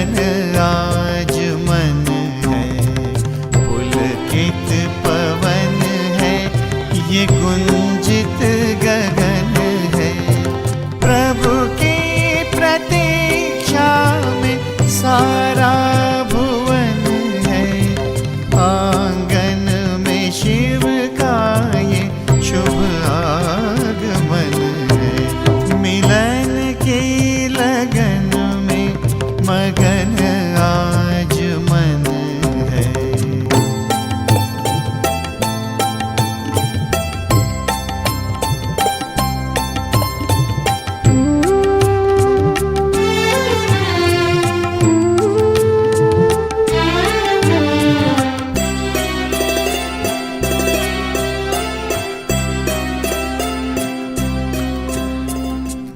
मगन आज मन है, पुलकित पवन है, ये गुंजित गगन है। प्रभु की प्रतीक्षा में सारा भुवन है, आंगन में शिव का ये शुभ आगमन है। मिलन की लगन में मगन आज मन है।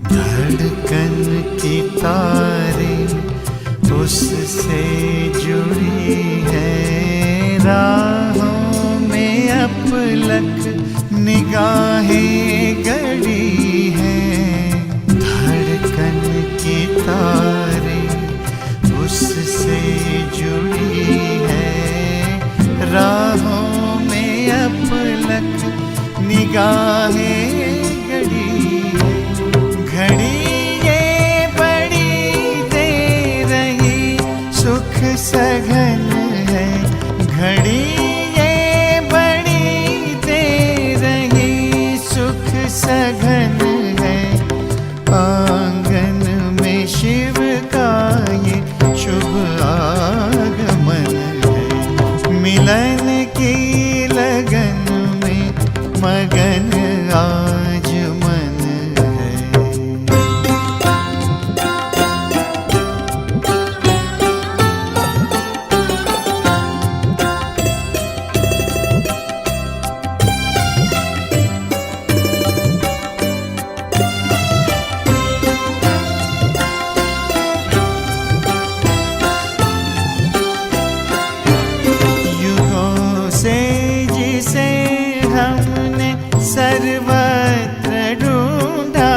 धड़कन की तारे उससे जुड़ी है, राहों में अपलक निगाहें गड़ी हैं। धड़कन की तारे उससे जुड़ी है, राहों में अपलक निगाहें गड़ी हैं। घड़ी ये बड़ी दे रही सुख सघन है, घड़ी ये बड़ी दे रही सुख सघन है। आंगन में शिव का ये शुभ आगमन है। मिलन की लगन में मगन आज मन है। युगों से जिसे हमने सर्वत्र ढूंढा,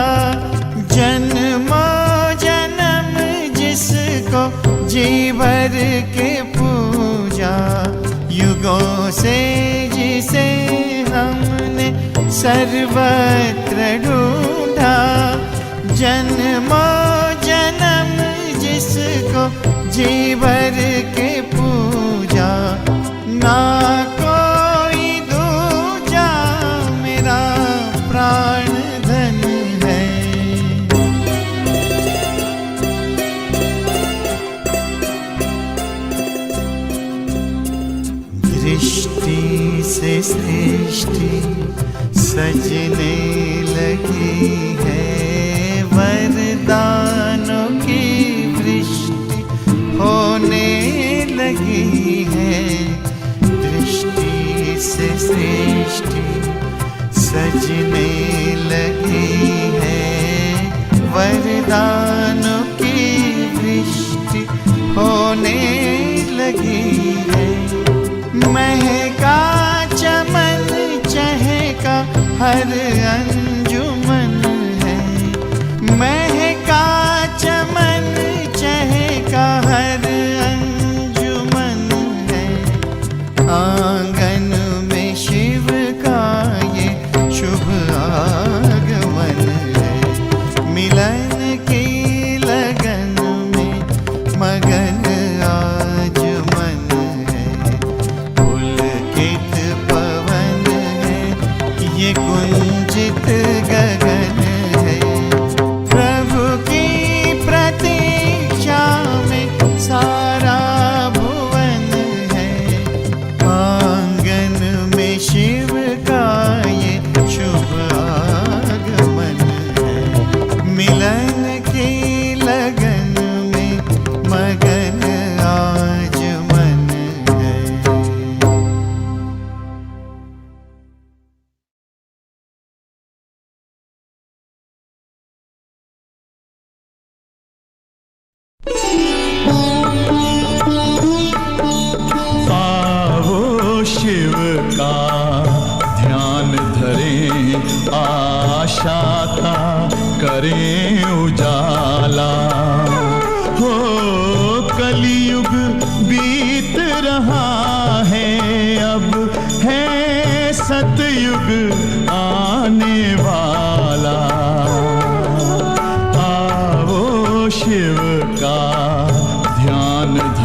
जन्मों जन्म जिसको जी भर के पूजा। युगों से जिसे हमने सर्वत्र ढूंढा, जन्मों जन्म जिसको जी भर के पूजा। ना कोई दूजा मेरा प्राण धन है। दृष्टि से सृष्टि सजने लगी है, वरदानों की वृष्टि होने लगी है। दृष्टि से सृष्टि सजने लगी है, वरदानों की वृष्टि होने लगी है। महका चमन चहका हर अंजुमन है, महका चमन चहका हर अंजुमन है। आंगन में शिव का ये शुभ आगमन है। मिलन की लगन में मगन आज मन है। पुलकित पवन है, ये गुंजित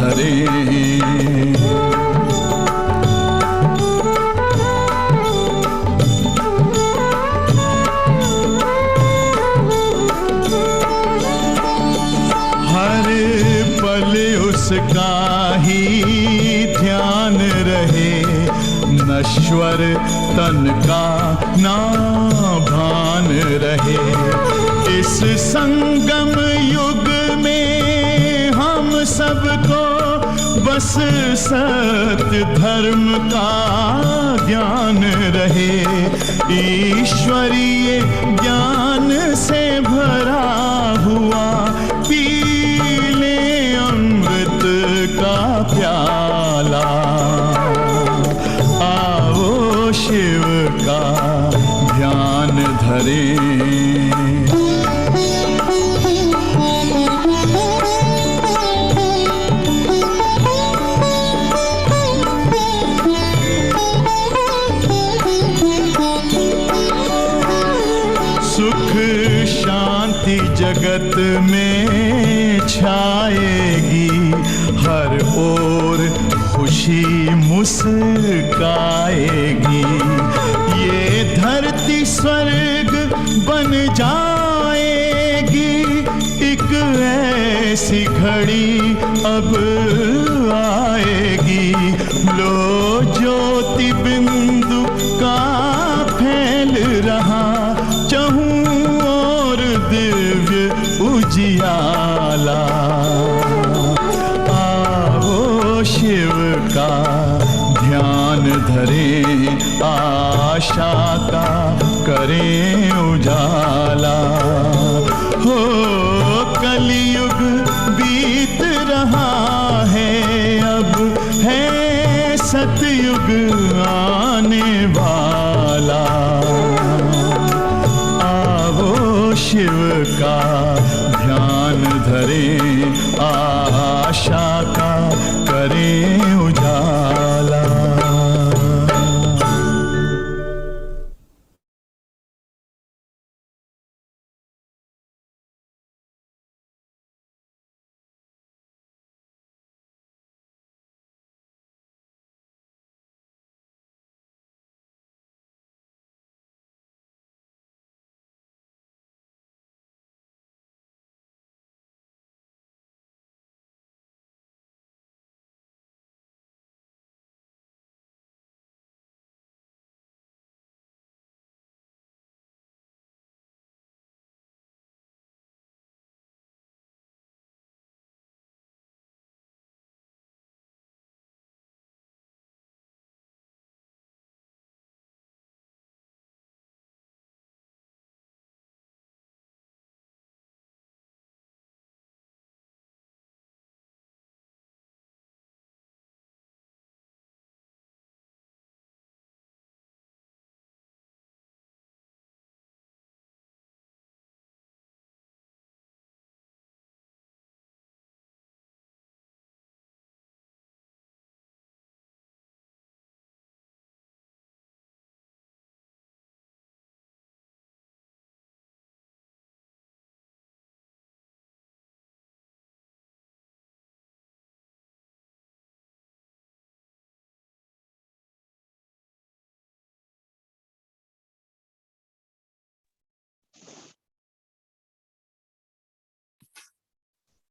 धरे। हर पल उसका ही ध्यान रहे, नश्वर तन का ना भान रहे। इस संगम युग में हम सबको बस सत्य धर्म का ज्ञान रहे। ईश्वरीय ज्ञान से भरा हुआ पी ले अमृत का प्याला। आओ शिव का ध्यान धरे। जगत में छाएगी, हर ओर खुशी मुस्काएगी। ये धरती स्वर्ग बन जाएगी, एक ऐसी घड़ी अब आएगी। लो ज्योति बिंदु का फैल रहा, चहूं दिव्य उजियाला। आओ शिव का ध्यान धरे, आशा का करें उजाला। हो कलयुग बीत रहा है, अब है सतयुग आने वाला। शिव का ध्यान धरे, आशा का करें उजाला।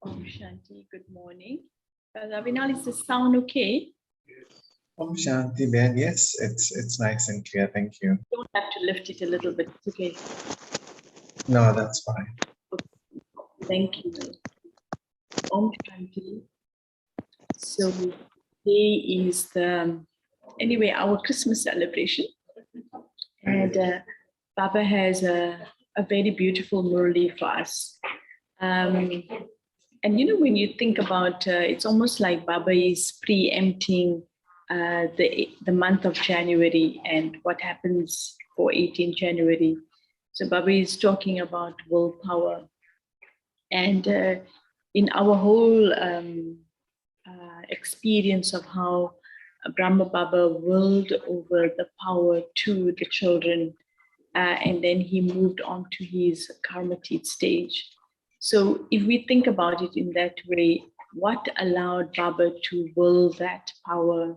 Om Shanti, good morning. Ravinal, is the sound okay? Om Shanti, Ben. Yes, it's nice and clear. Thank you. You don't have to lift it a little bit. It's okay. No, that's fine. Okay. Thank you. Om Shanti. So today is our Christmas celebration, and Baba has a very beautiful Murli for us. And you know, when you think about it's almost like Baba is preempting the month of January and what happens for 18 January. So Baba is talking about willpower. And in our whole experience of how Brahma Baba willed over the power to the children, and then he moved on to his Karmatit stage. So if we think about it in that way, what allowed Baba to will that power.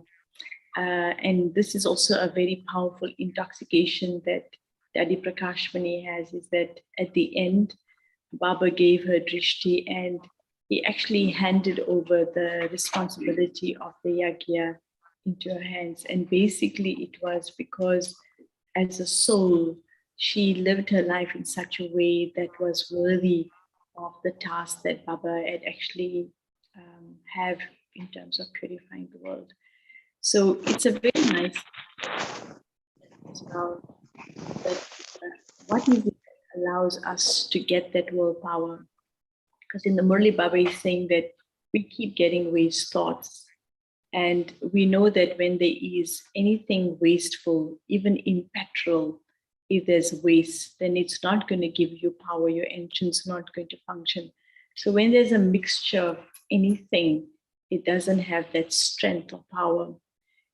And this is also a very powerful intoxication that Daddy Prakash Mani has, is that at the end, Baba gave her drishti and he actually handed over the responsibility of the yagya into her hands. And basically it was because as a soul, she lived her life in such a way that was worthy of the task that Baba had actually have in terms of purifying the world. So it's a very nice as well that what is it that allows us to get that willpower? Because in the Murli, Baba is saying that we keep getting waste thoughts. And we know that when there is anything wasteful, even in petrol, if there's waste, then it's not going to give you power. Your engine's not going to function. So when there's a mixture of anything, it doesn't have that strength or power.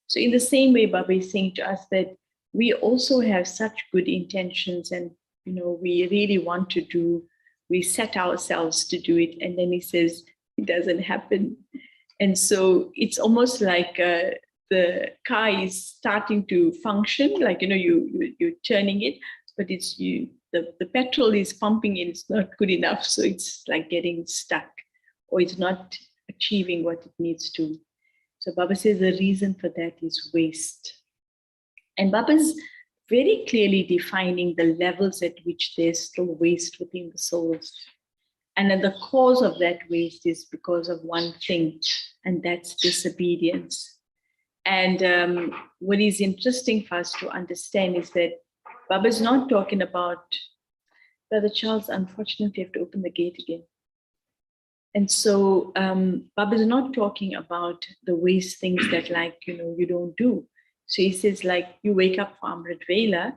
So in the same way, Baba is saying to us that we also have such good intentions and, you know, we really want to do, we set ourselves to do it. And then he says, it doesn't happen. And so it's almost like the car is starting to function, like, you know, you're turning it, but it's you, the petrol is pumping in, it's not good enough. So it's like getting stuck or it's not achieving what it needs to. So Baba says the reason for that is waste. And Baba's very clearly defining the levels at which there's still waste within the souls. And then the cause of that waste is because of one thing, and that's disobedience. And what is interesting for us to understand is that Baba's not talking about, Brother Charles, unfortunately, you have to open the gate again. And so Baba's not talking about the waste things that, like, you know, you don't do. So he says, like, you wake up for Amrit Vela,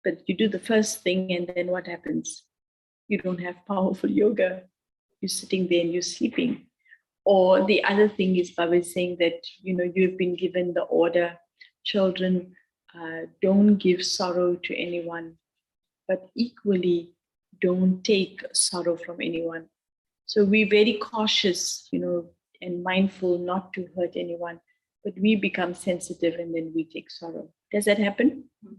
but you do the first thing, and then what happens? You don't have powerful yoga. You're sitting there and you're sleeping. Or the other thing is, Baba is saying that, you know, you've been given the order, children, don't give sorrow to anyone, but equally don't take sorrow from anyone. So we're very cautious, you know, and mindful not to hurt anyone, but we become sensitive and then we take sorrow. Does that happen? Mm-hmm.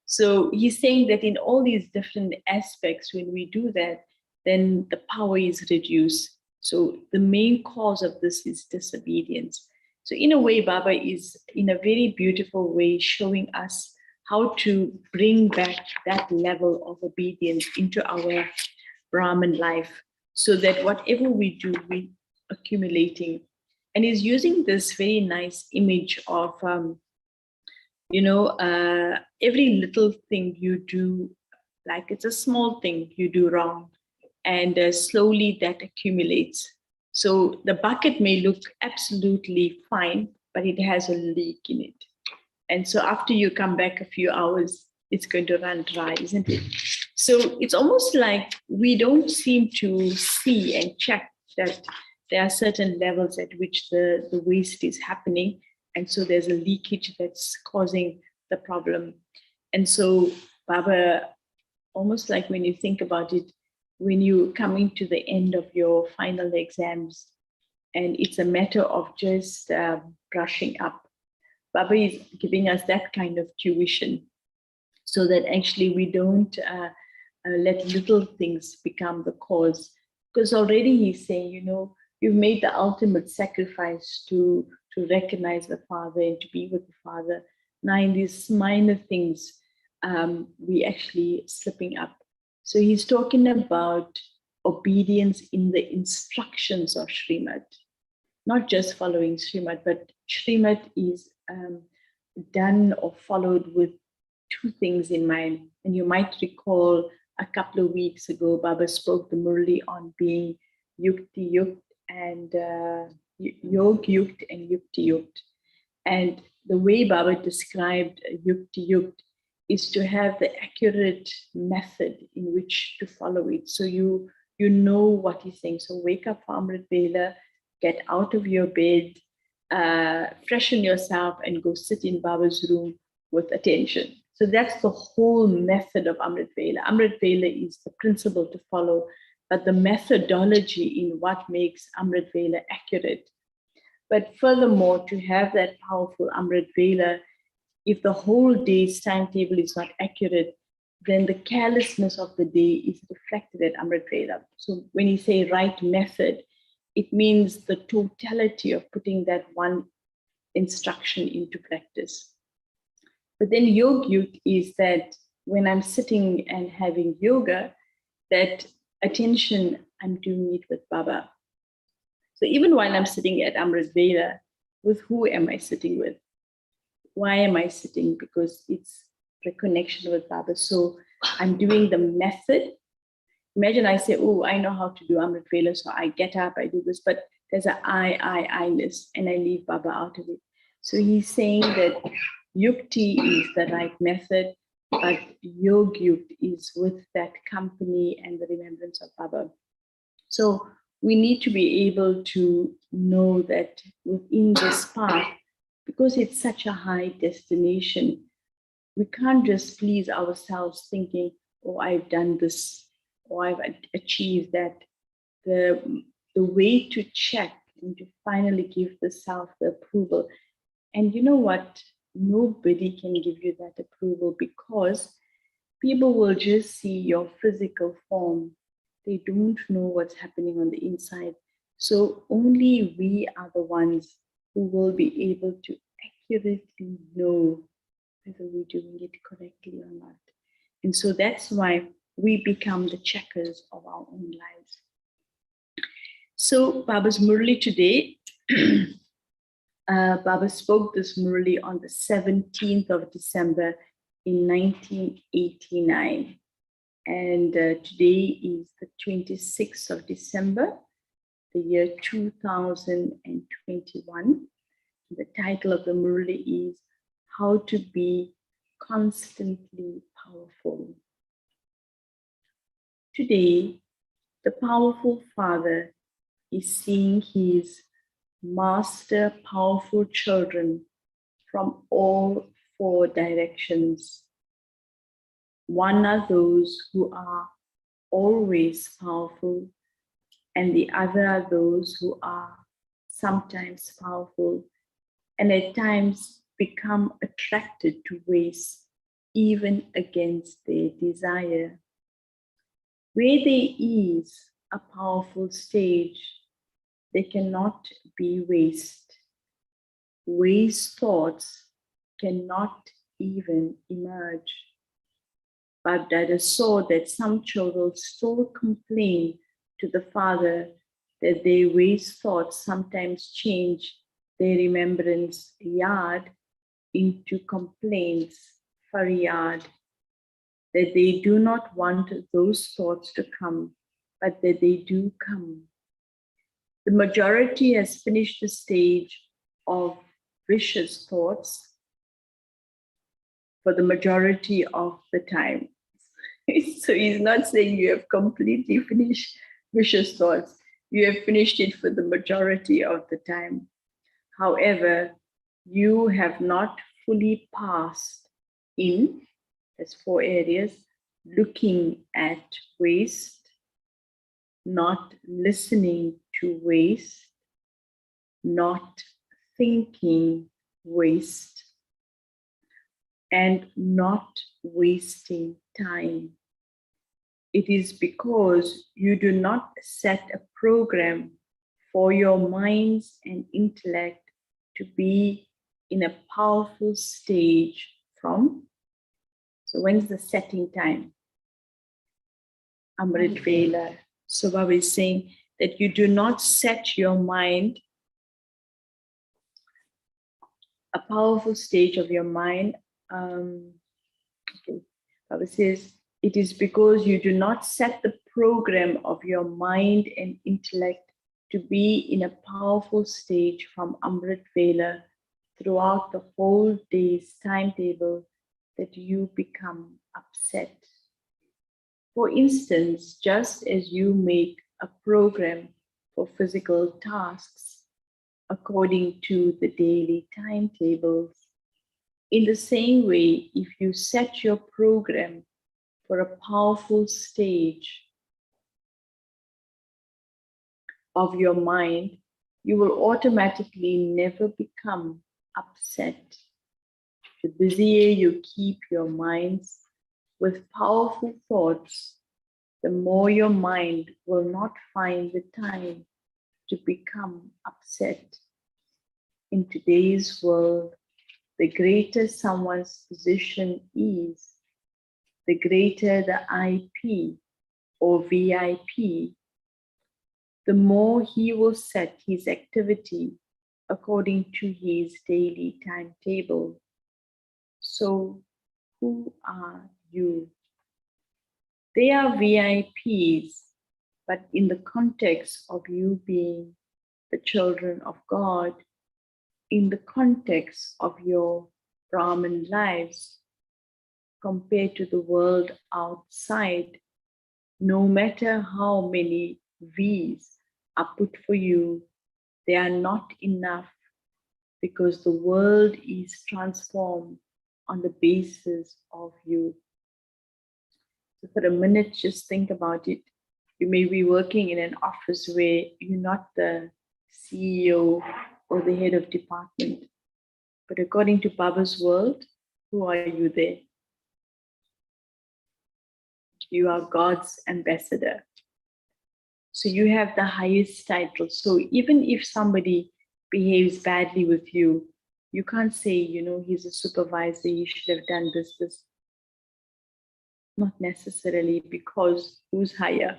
So he's saying that in all these different aspects, when we do that, then the power is reduced. So the main cause of this is disobedience. So in a way, Baba is in a very beautiful way showing us how to bring back that level of obedience into our Brahman life, so that whatever we do, we're accumulating. And he's using this very nice image of, you know, every little thing you do, like it's a small thing you do wrong, and slowly that accumulates. So the bucket may look absolutely fine, but it has a leak in it. And so after you come back a few hours, it's going to run dry, isn't it? So it's almost like we don't seem to see and check that there are certain levels at which the waste is happening. And so there's a leakage that's causing the problem. And so Baba, almost like when you think about it, when you're coming to the end of your final exams, and it's a matter of just brushing up, Baba is giving us that kind of tuition so that actually we don't let little things become the cause. Because already he's saying, you know, you've made the ultimate sacrifice to recognize the Father and to be with the Father. Now in these minor things, we actually slipping up. So he's talking about obedience in the instructions of Srimad, not just following Srimad, but Srimad is done or followed with two things in mind. And you might recall a couple of weeks ago, Baba spoke the Murli on being Yukti Yukt and Yog Yukt and Yukti Yukt. And the way Baba described Yukti Yukt is to have the accurate method in which to follow it. So you know what he's saying. So wake up for Amrit Vela, get out of your bed, freshen yourself and go sit in Baba's room with attention. So that's the whole method of Amrit Vela. Amrit Vela is the principle to follow. but the methodology in what makes Amrit Vela accurate. But furthermore, to have that powerful Amrit Vela, if the whole day's timetable is not accurate, then the carelessness of the day is reflected at Amrit Vela. So when you say right method, it means the totality of putting that one instruction into practice. But then Yogyut is that when I'm sitting and having yoga, that attention, I'm doing it with Baba. So even while I'm sitting at Amrit Vela, with who am I sitting with? Why am I sitting? Because it's reconnection with Baba. So I'm doing the method. Imagine I say, oh, I know how to do Amrit Vela, so I get up, I do this, but there's an I-ness, and I leave Baba out of it. So he's saying that Yukti is the right method, but Yogyut is with that company and the remembrance of Baba. So we need to be able to know that within this path, because it's such a high destination, we can't just please ourselves thinking, oh, I've done this, or I've achieved that. The way to check and to finally give the self the approval. And you know what? Nobody can give you that approval, because people will just see your physical form. They don't know what's happening on the inside. So only we are the ones who will be able to accurately know whether we're doing it correctly or not. And so that's why we become the checkers of our own lives. So Baba's Murli today, Baba spoke this Murli on the 17th of December in 1989. And today is the 26th of December, the year 2021. The title of the Murli is How to Be Constantly Powerful. Today, the powerful Father is seeing his master powerful children from all four directions. One are those who are always powerful, and the other are those who are sometimes powerful and at times become attracted to waste, even against their desire. Where there is a powerful stage, there cannot be waste. Waste thoughts cannot even emerge. But Dada saw that some children still complain to the Father that their waste thoughts sometimes change their remembrance yard into complaints, faryad, that they do not want those thoughts to come, but that they do come. The majority has finished the stage of vicious thoughts for the majority of the time. So he's not saying you have completely finished vicious thoughts. You have finished it for the majority of the time. However, you have not fully passed in, there's four areas, looking at waste, not listening to waste, not thinking waste, and not wasting time. It is because you do not set a program for your minds and intellect to be in a powerful stage from. So when's the setting time? Amrit Vela. So Baba is saying that you do not set your mind, a powerful stage of your mind. Okay. Baba says, it is because you do not set the program of your mind and intellect to be in a powerful stage from Amrit Vela throughout the whole day's timetable that you become upset. For instance, just as you make a program for physical tasks according to the daily timetables, in the same way, if you set your program for a powerful stage of your mind, you will automatically never become upset. The busier you keep your minds with powerful thoughts, the more your mind will not find the time to become upset. In today's world, the greater someone's position is, the greater the IP or VIP, the more he will set his activity according to his daily timetable. So, who are you? They are VIPs, but in the context of you being the children of God, in the context of your Brahmin lives, compared to the world outside, no matter how many V's are put for you, they are not enough, because the world is transformed on the basis of you. So for a minute, just think about it. You may be working in an office where you're not the CEO or the head of department, but according to Baba's world, who are you there? You are God's ambassador. So you have the highest title. So even if somebody behaves badly with you, you can't say, he's a supervisor, he should have done this. Not necessarily, because who's higher?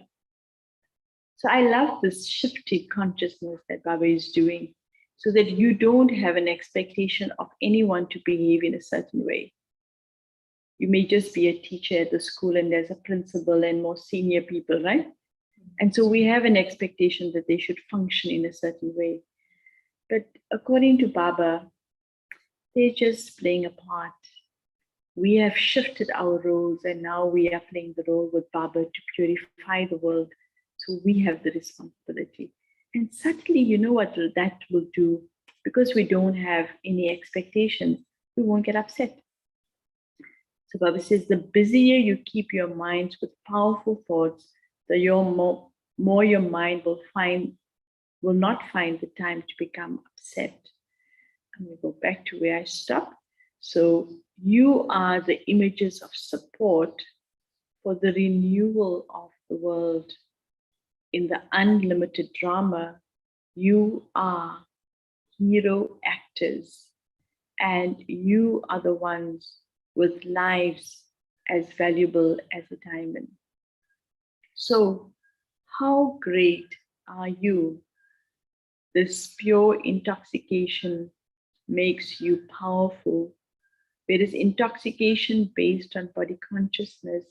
So I love this shifted consciousness that Baba is doing, so that you don't have an expectation of anyone to behave in a certain way. You may just be a teacher at the school and there's a principal and more senior people, right? And so we have an expectation that they should function in a certain way. But according to Baba, they're just playing a part. We have shifted our roles and now we are playing the role with Baba to purify the world. So we have the responsibility. And suddenly, you know what that will do? Because we don't have any expectations, we won't get upset. So Baba says, the busier you keep your minds with powerful thoughts, the more your mind will not find the time to become upset. I'm going to go back to where I stopped. So you are the images of support for the renewal of the world. In the unlimited drama, you are hero actors, and you are the ones with lives as valuable as a diamond. So how great are you? This pure intoxication makes you powerful, whereas intoxication based on body consciousness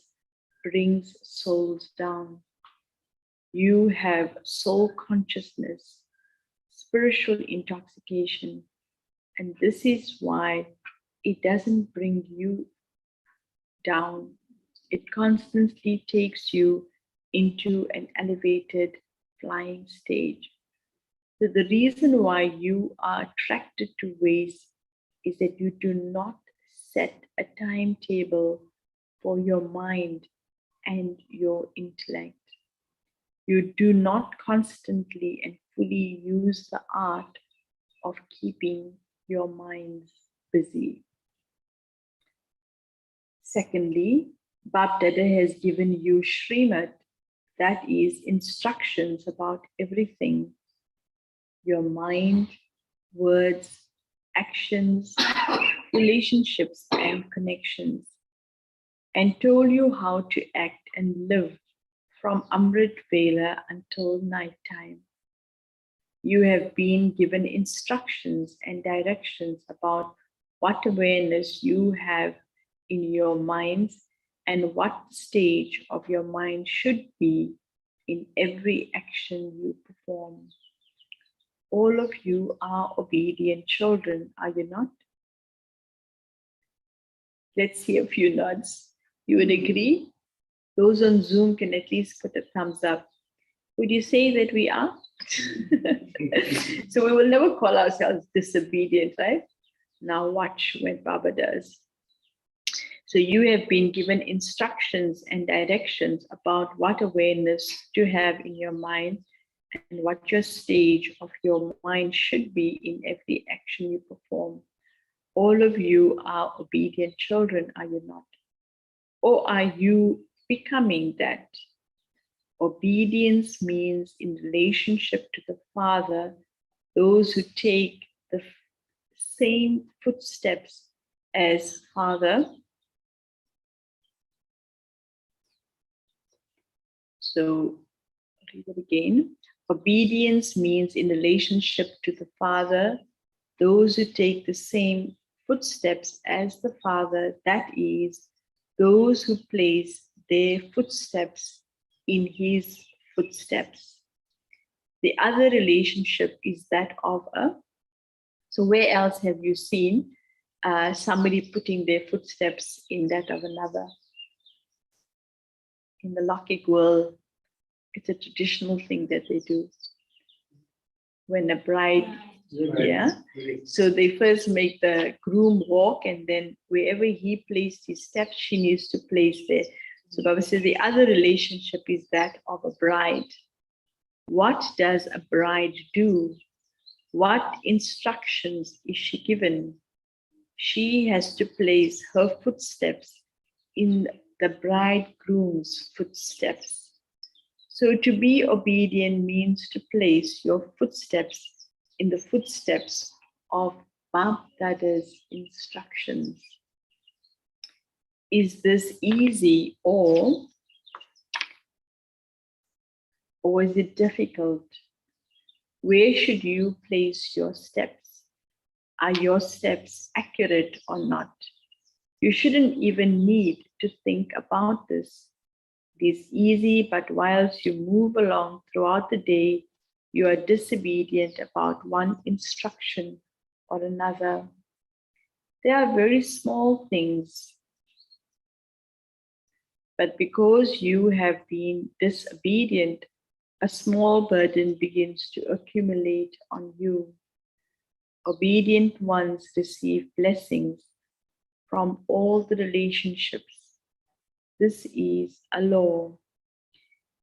brings souls down. You have soul consciousness, spiritual intoxication, and this is why it doesn't bring you down. It constantly takes you into an elevated flying stage. So the reason why you are attracted to waste is that you do not set a timetable for your mind and your intellect. You do not constantly and fully use the art of keeping your minds busy. Secondly, Bab Dada has given you Srimad, that is instructions about everything. Your mind, words, actions, relationships, and connections, and told you how to act and live from Amrit Vela until night time. You have been given instructions and directions about what awareness you have in your minds and what stage of your mind should be in every action you perform. All of you are obedient children, are you not? Let's see a few nods. You would agree? Those on Zoom can at least put a thumbs up. Would you say that we are? So we will never call ourselves disobedient, right? Now watch when Baba does. So you have been given instructions and directions about what awareness to have in your mind and what your stage of your mind should be in every action you perform. All of you are obedient children, are you not? Or are you becoming that? Obedience means in relationship to the Father, those who take the same footsteps as Father. So, read it again. Obedience means in relationship to the Father, those who take the same footsteps as the Father, that is, those who place their footsteps in his footsteps. The other relationship is that of a, so where else have you seen somebody putting their footsteps in that of another? In the Lokik world, it's a traditional thing that they do. When a bride, yeah, so they first make the groom walk, and then wherever he placed his steps, she needs to place there. So Baba says the other relationship is that of a bride. What does a bride do? What instructions is she given? She has to place her footsteps in the bridegroom's footsteps. So to be obedient means to place your footsteps in the footsteps of Bap Dada's instructions. Is this easy or is it difficult? Where should you place your steps? Are your steps accurate or not? You shouldn't even need to think about this. It is easy, but whilst you move along throughout the day, you are disobedient about one instruction or another. They are very small things, but because you have been disobedient, a small burden begins to accumulate on you. Obedient ones receive blessings from all the relationships. This is a law.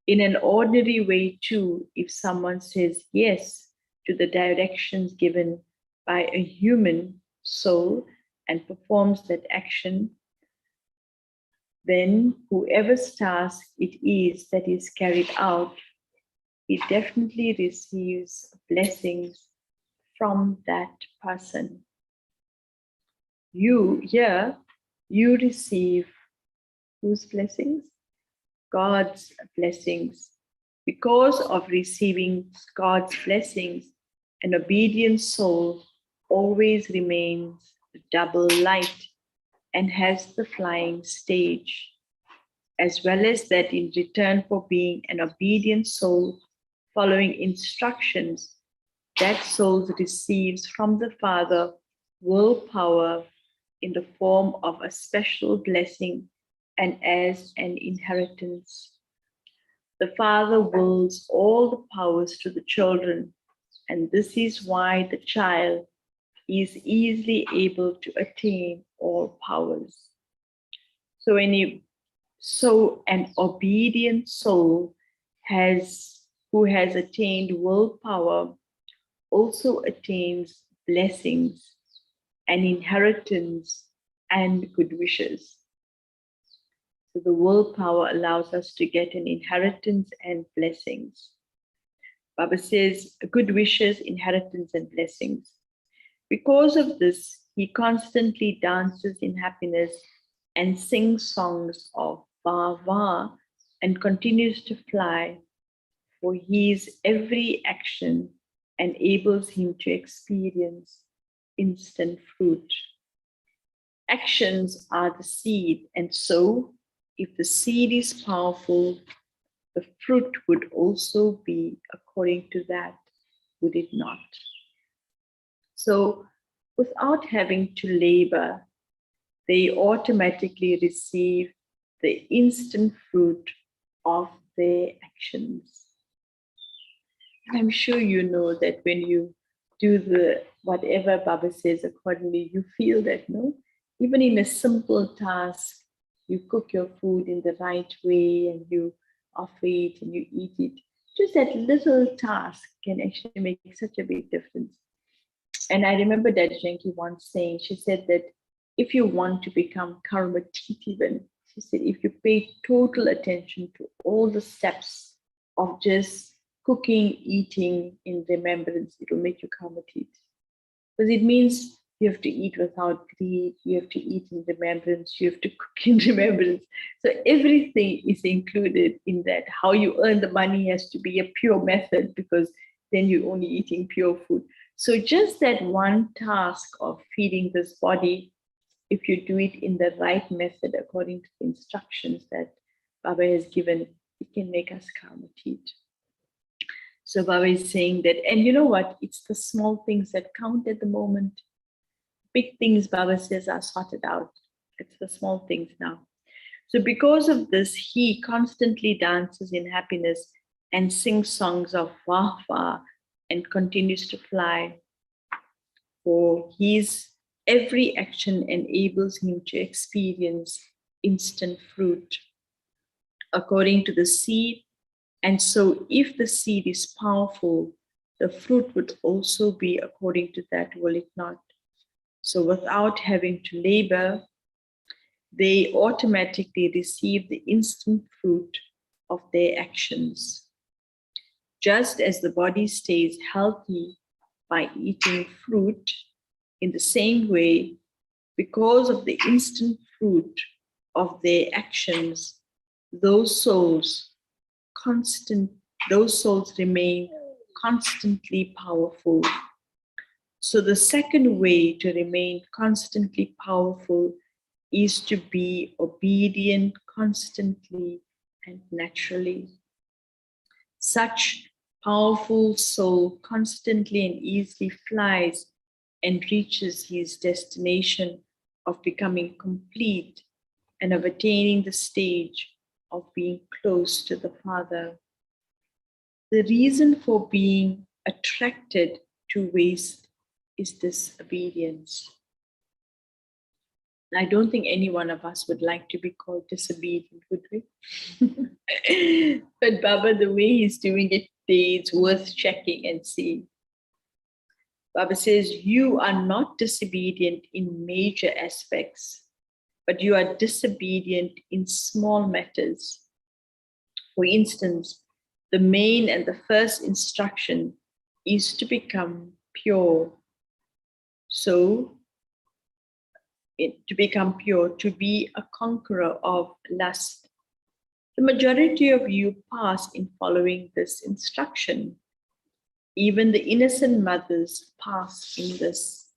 In an ordinary way, too, if someone says yes to the directions given by a human soul and performs that action, then whoever's task it is that is carried out, he definitely receives blessings from that person. You receive whose blessings? God's blessings. Because of receiving God's blessings, an obedient soul always remains double light and has the flying stage, as well as that in return for being an obedient soul following instructions, that soul receives from the Father willpower in the form of a special blessing and as an inheritance. The Father wills all the powers to the children, and this is why the child is easily able to attain all powers. So an obedient soul who has attained willpower also attains blessings and inheritance and good wishes. So the willpower allows us to get an inheritance and blessings. Baba says good wishes, inheritance and blessings. Because of this, he constantly dances in happiness and sings songs of Va Va and continues to fly, for his every action enables him to experience instant fruit. Actions are the seed, and so if the seed is powerful, the fruit would also be according to that, would it not? So without having to labor, they automatically receive the instant fruit of their actions. And I'm sure you know that when you do the whatever Baba says accordingly, you feel that, no? Even in a simple task, you cook your food in the right way and you offer it and you eat it. Just that little task can actually make such a big difference. And I remember that Janki once saying, she said that if you want to become karmatit even, she said, if you pay total attention to all the steps of just cooking, eating in remembrance, it will make you karmatit. Because it means you have to eat without greed, you have to eat in remembrance, you have to cook in remembrance. So everything is included in that. How you earn the money has to be a pure method, because then you're only eating pure food. So just that one task of feeding this body, if you do it in the right method according to the instructions that Baba has given, it can make us karmatit. So Baba is saying that, and you know what? It's the small things that count at the moment. Big things, Baba says, are sorted out. It's the small things now. So because of this, he constantly dances in happiness and sings songs of wah wah and continues to fly. For his every action enables him to experience instant fruit according to the seed. And so if the seed is powerful, the fruit would also be according to that, will it not? So without having to labor, they automatically receive the instant fruit of their actions. Just as the body stays healthy by eating fruit, in the same way, because of the instant fruit of their actions, those souls remain constantly powerful. So the second way to remain constantly powerful is to be obedient constantly and naturally. Such powerful soul constantly and easily flies and reaches his destination of becoming complete and of attaining the stage of being close to the Father. The reason for being attracted to waste is disobedience. I don't think any one of us would like to be called disobedient, would we? But Baba, the way he's doing it today, it's worth checking and seeing. Baba says, you are not disobedient in major aspects, but you are disobedient in small matters. For instance, the main and the first instruction is to become pure. So, to become pure, to be a conqueror of lust. The majority of you pass in following this instruction. Even the innocent mothers pass in this.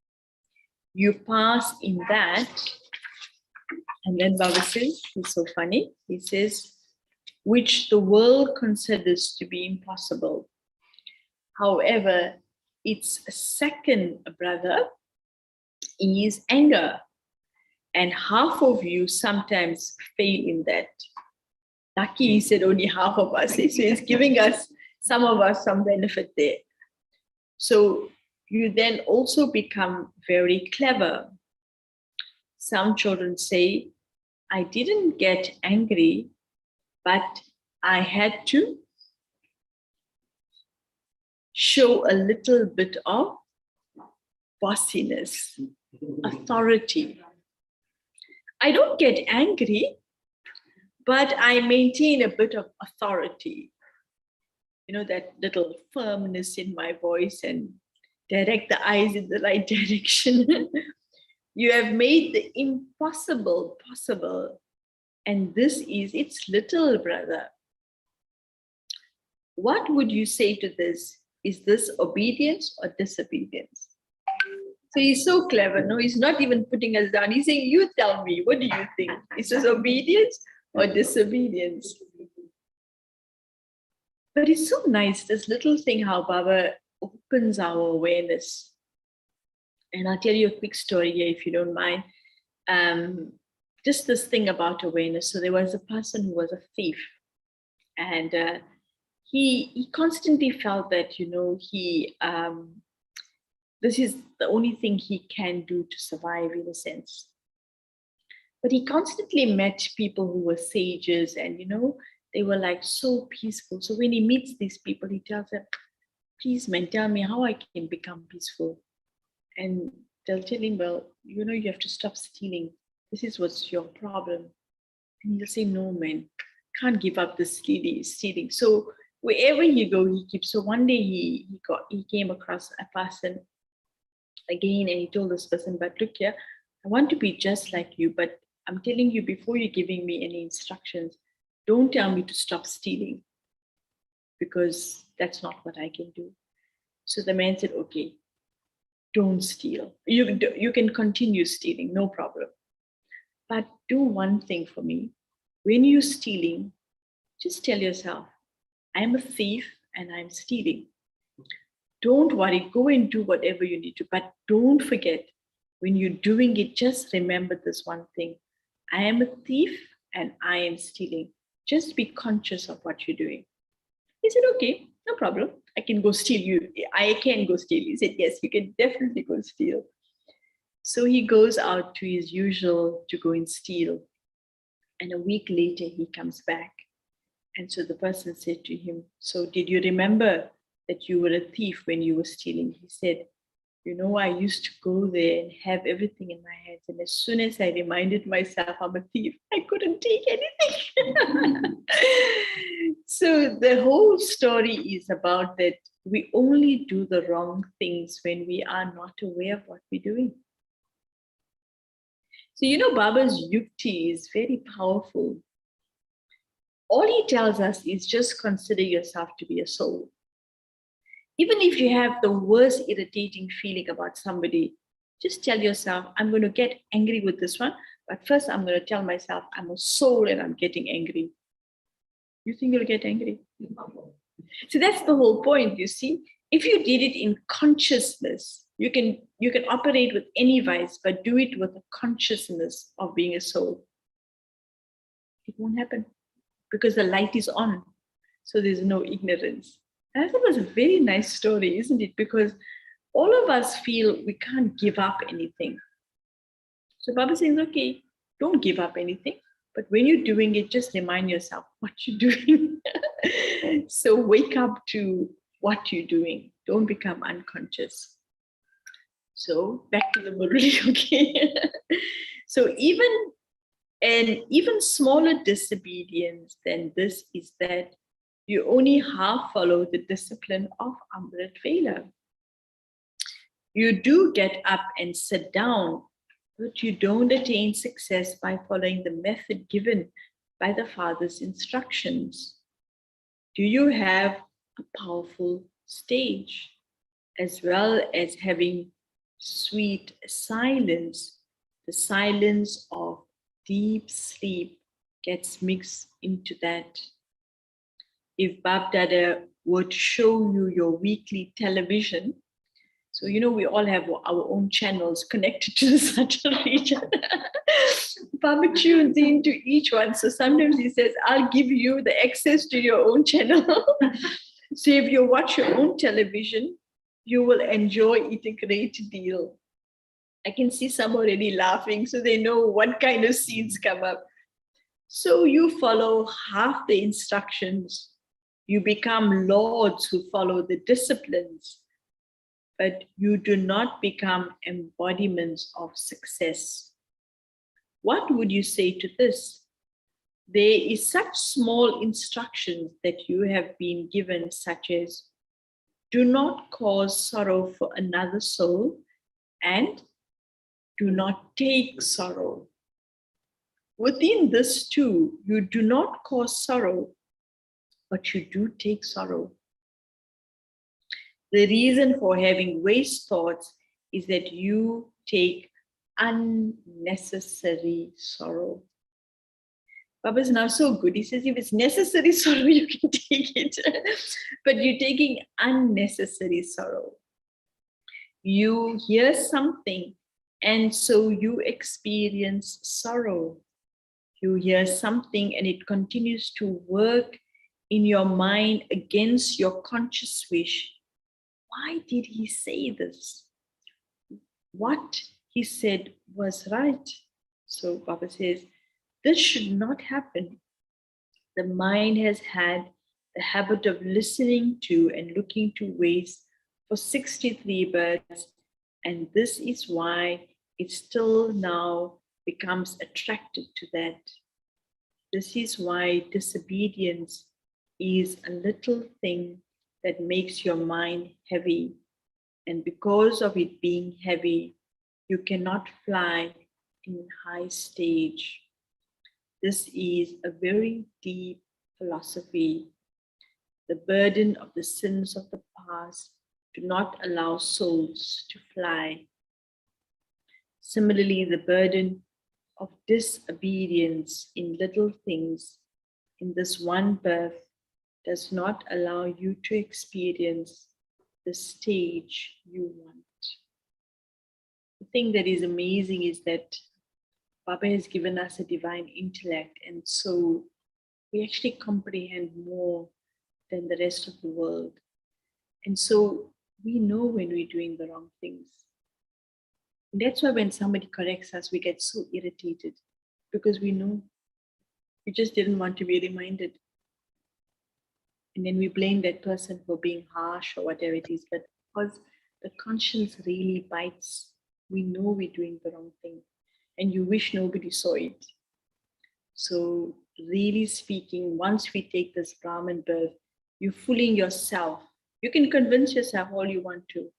You pass in that. And then Baba says, he's so funny, he says, which the world considers to be impossible. However, its second brother is anger. And half of you sometimes fail in that. Lucky he said only half of us. So he's giving us, some of us, some benefit there. So you then also become very clever. Some children say, I didn't get angry, but I had to show a little bit of bossiness, authority. I don't get angry, but I maintain a bit of authority. You know, that little firmness in my voice and direct the eyes in the right direction. You have made the impossible possible. And this is its little brother. What would you say to this? Is this obedience or disobedience? So he's so clever, no? He's not even putting us down. He's saying, you tell me, what do you think? Is this obedience or disobedience? But it's so nice, this little thing, how Baba opens our awareness. And I'll tell you a quick story here, if you don't mind. Just this thing about awareness. So there was a person who was a thief. And he constantly felt that, this is the only thing he can do to survive, in a sense. But he constantly met people who were sages, and They were like so peaceful. So when he meets these people, he tells them, please, man, tell me how I can become peaceful. And they'll tell him, well, you know, you have to stop stealing. This is what's your problem. And he'll say, no, man, can't give up this stealing. So wherever he go, he keeps. So one day he came across a person again, and he told this person, but look here, I want to be just like you, but I'm telling you, before you're giving me any instructions, don't tell me to stop stealing, because that's not what I can do. So the man said, okay, don't steal. You can continue stealing, no problem. But do one thing for me. When you're stealing, just tell yourself, I'm a thief and I'm stealing. Don't worry, go and do whatever you need to, but don't forget, when you're doing it, just remember this one thing. I am a thief and I am stealing. Just be conscious of what you're doing. He said, okay, no problem. I can go steal you. I can go steal. He said, yes, you can definitely go steal. So he goes out to his usual to go and steal. And a week later, he comes back. And so the person said to him, so did you remember that you were a thief when you were stealing? He said, you know, I used to go there and have everything in my hands. And as soon as I reminded myself I'm a thief, I couldn't take anything. So the whole story is about that we only do the wrong things when we are not aware of what we're doing. So, you know, Baba's yukti is very powerful. All he tells us is just consider yourself to be a soul. Even if you have the worst irritating feeling about somebody, just tell yourself, I'm going to get angry with this one, but first I'm going to tell myself I'm a soul and I'm getting angry. You think you'll get angry? So that's the whole point, you see. If you did it in consciousness, you can operate with any vice, but do it with a consciousness of being a soul. It won't happen because the light is on. So there's no ignorance. And I thought it was a very nice story, isn't it? Because all of us feel we can't give up anything. So Baba says, okay, don't give up anything. But when you're doing it, just remind yourself what you're doing. So wake up to what you're doing. Don't become unconscious. So back to the Murli, okay? So even smaller disobedience than this is that you only half follow the discipline of Amrit Vela. You do get up and sit down, but you don't attain success by following the method given by the Father's instructions. Do you have a powerful stage, as well as having sweet silence? The silence of deep sleep gets mixed into that. If Bab Dada were to show you your weekly television, so you know we all have our own channels connected to the central region. Baba tunes into each one. So sometimes he says, I'll give you the access to your own channel. So if you watch your own television, you will enjoy it a great deal. I can see some already laughing, so they know what kind of scenes come up. So you follow half the instructions. You become lords who follow the disciplines, but you do not become embodiments of success. What would you say to this? There is such small instructions that you have been given, such as, do not cause sorrow for another soul, and do not take sorrow. Within this too, you do not cause sorrow, but you do take sorrow. The reason for having waste thoughts is that you take unnecessary sorrow. Baba is now so good. He says, if it's necessary sorrow, you can take it. But you're taking unnecessary sorrow. You hear something, and so you experience sorrow. You hear something, and it continues to work in your mind against your conscious wish. Why did he say this? What he said was right. So Baba says, this should not happen. The mind has had the habit of listening to and looking to waste for 63 births, and this is why it still now becomes attracted to that. This is why disobedience is a little thing that makes your mind heavy. And because of it being heavy, you cannot fly in high stage. This is a very deep philosophy. The burden of the sins of the past do not allow souls to fly. Similarly, the burden of disobedience in little things in this one birth does not allow you to experience the stage you want. The thing that is amazing is that Baba has given us a divine intellect, and so we actually comprehend more than the rest of the world. And so we know when we're doing the wrong things. And that's why when somebody corrects us, we get so irritated, because we know. We just didn't want to be reminded. And then we blame that person for being harsh or whatever it is. But because the conscience really bites, we know we're doing the wrong thing. And you wish nobody saw it. So really speaking, once we take this Brahman birth, you're fooling yourself. You can convince yourself all you want to,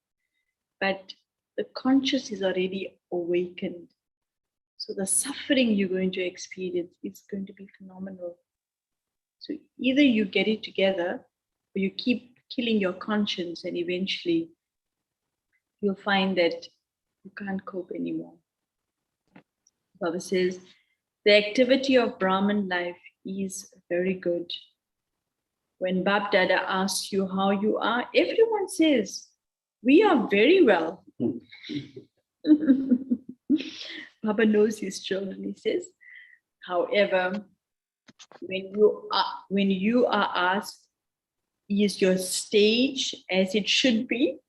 but the conscious is already awakened. So the suffering you're going to experience is going to be phenomenal. So either you get it together or you keep killing your conscience, and eventually you'll find that you can't cope anymore. Baba says, the activity of Brahman life is very good. When Bab Dada asks you how you are, everyone says, we are very well. Baba knows his children, he says. However, when you are asked, is your stage as it should be?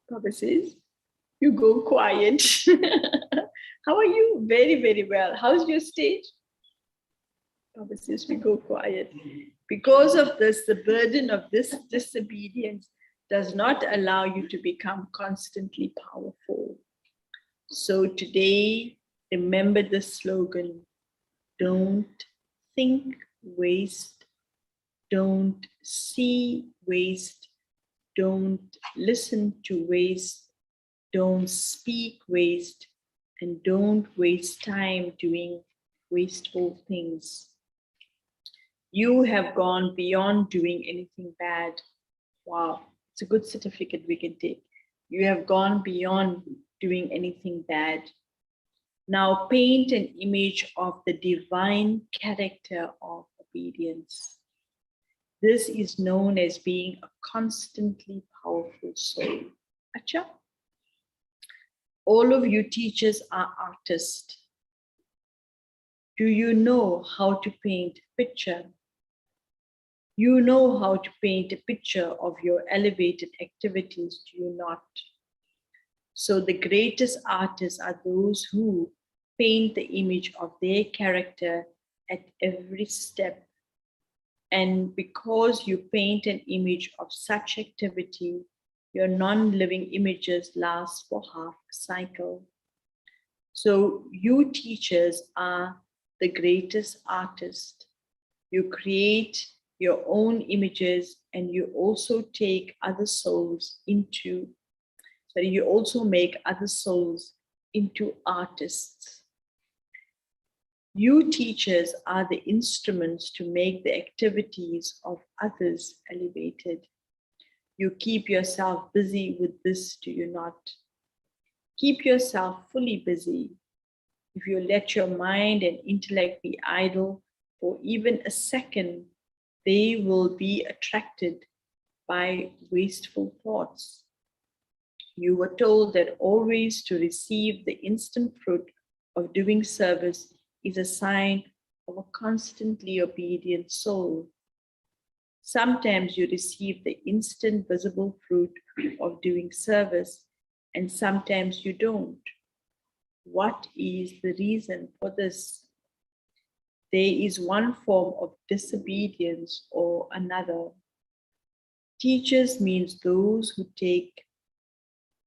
Baba says, you go quiet. How are you? Very, very well. How's your stage? Baba says, we go quiet. Because of this, the burden of this disobedience does not allow you to become constantly powerful. So today, remember the slogan, don't think waste, don't see waste, don't listen to waste, don't speak waste, and don't waste time doing wasteful things. You have gone beyond doing anything bad. Wow, it's a good certificate we can take. You have gone beyond doing anything bad. Now paint an image of the divine character of obedience. This is known as being a constantly powerful soul. Acha? All of you teachers are artists. Do you know how to paint a picture? You know how to paint a picture of your elevated activities, do you not? So the greatest artists are those who paint the image of their character at every step. And because you paint an image of such activity, your non-living images last for half a cycle. So you teachers are the greatest artists. You create your own images, and you also take other souls into, you also make other souls into artists. You teachers are the instruments to make the activities of others elevated. You keep yourself busy with this, do you not? Keep yourself fully busy. If you let your mind and intellect be idle for even a second, they will be attracted by wasteful thoughts. You were told that always to receive the instant fruit of doing service is a sign of a constantly obedient soul. Sometimes you receive the instant visible fruit of doing service, and sometimes you don't. What is the reason for this? there is one form of disobedience or another. Teachers means those who take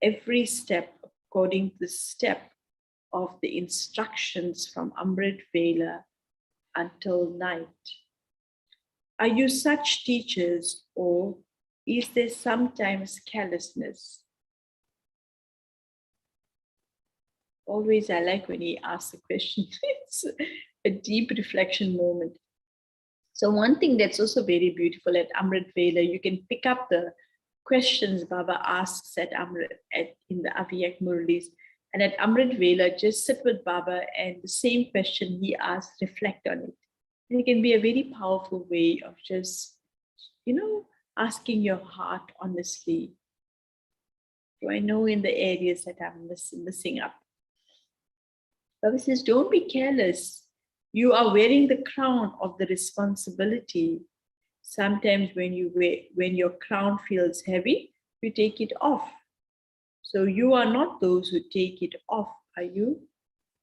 every step according to the step of the instructions from Amrit Vela until night. Are you such teachers, or is there sometimes carelessness? Always I like when he asks a question. It's a deep reflection moment. So one thing that's also very beautiful at Amrit Vela, you can pick up the questions Baba asks at in the Aviyak Murlis. And at Amrit Vela, just sit with Baba and the same question he asks, reflect on it. And it can be a very powerful way of just, asking your heart honestly. Do I know in the areas that I'm missing up? Baba says, don't be careless. You are wearing the crown of the responsibility. Sometimes when your crown feels heavy, you take it off. So you are not those who take it off, are you?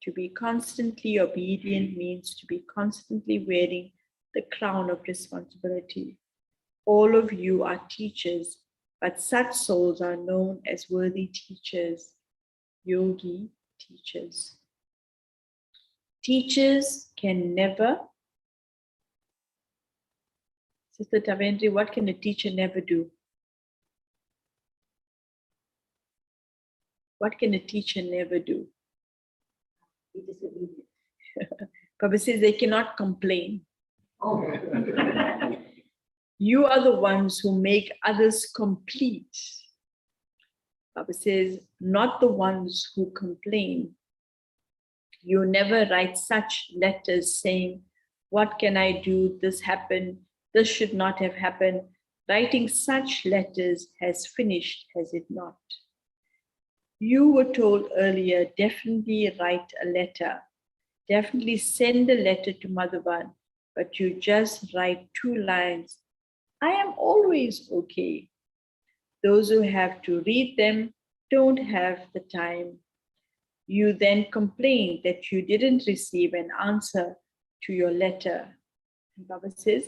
To be constantly obedient means to be constantly wearing the crown of responsibility. All of you are teachers, but such souls are known as worthy teachers, yogi teachers. Teachers can never, Sister Tavendri, what can a teacher never do? What can a teacher never do? Be disobedient. Baba says they cannot complain. Oh. You are the ones who make others complete. Baba says, not the ones who complain. You never write such letters saying, what can I do? This happened. This should not have happened. Writing such letters has finished, has it not? You were told earlier, definitely write a letter. Definitely send a letter to Madhavan, but you just write 2 lines. I am always okay. Those who have to read them don't have the time. You then complain that you didn't receive an answer to your letter. And Baba says,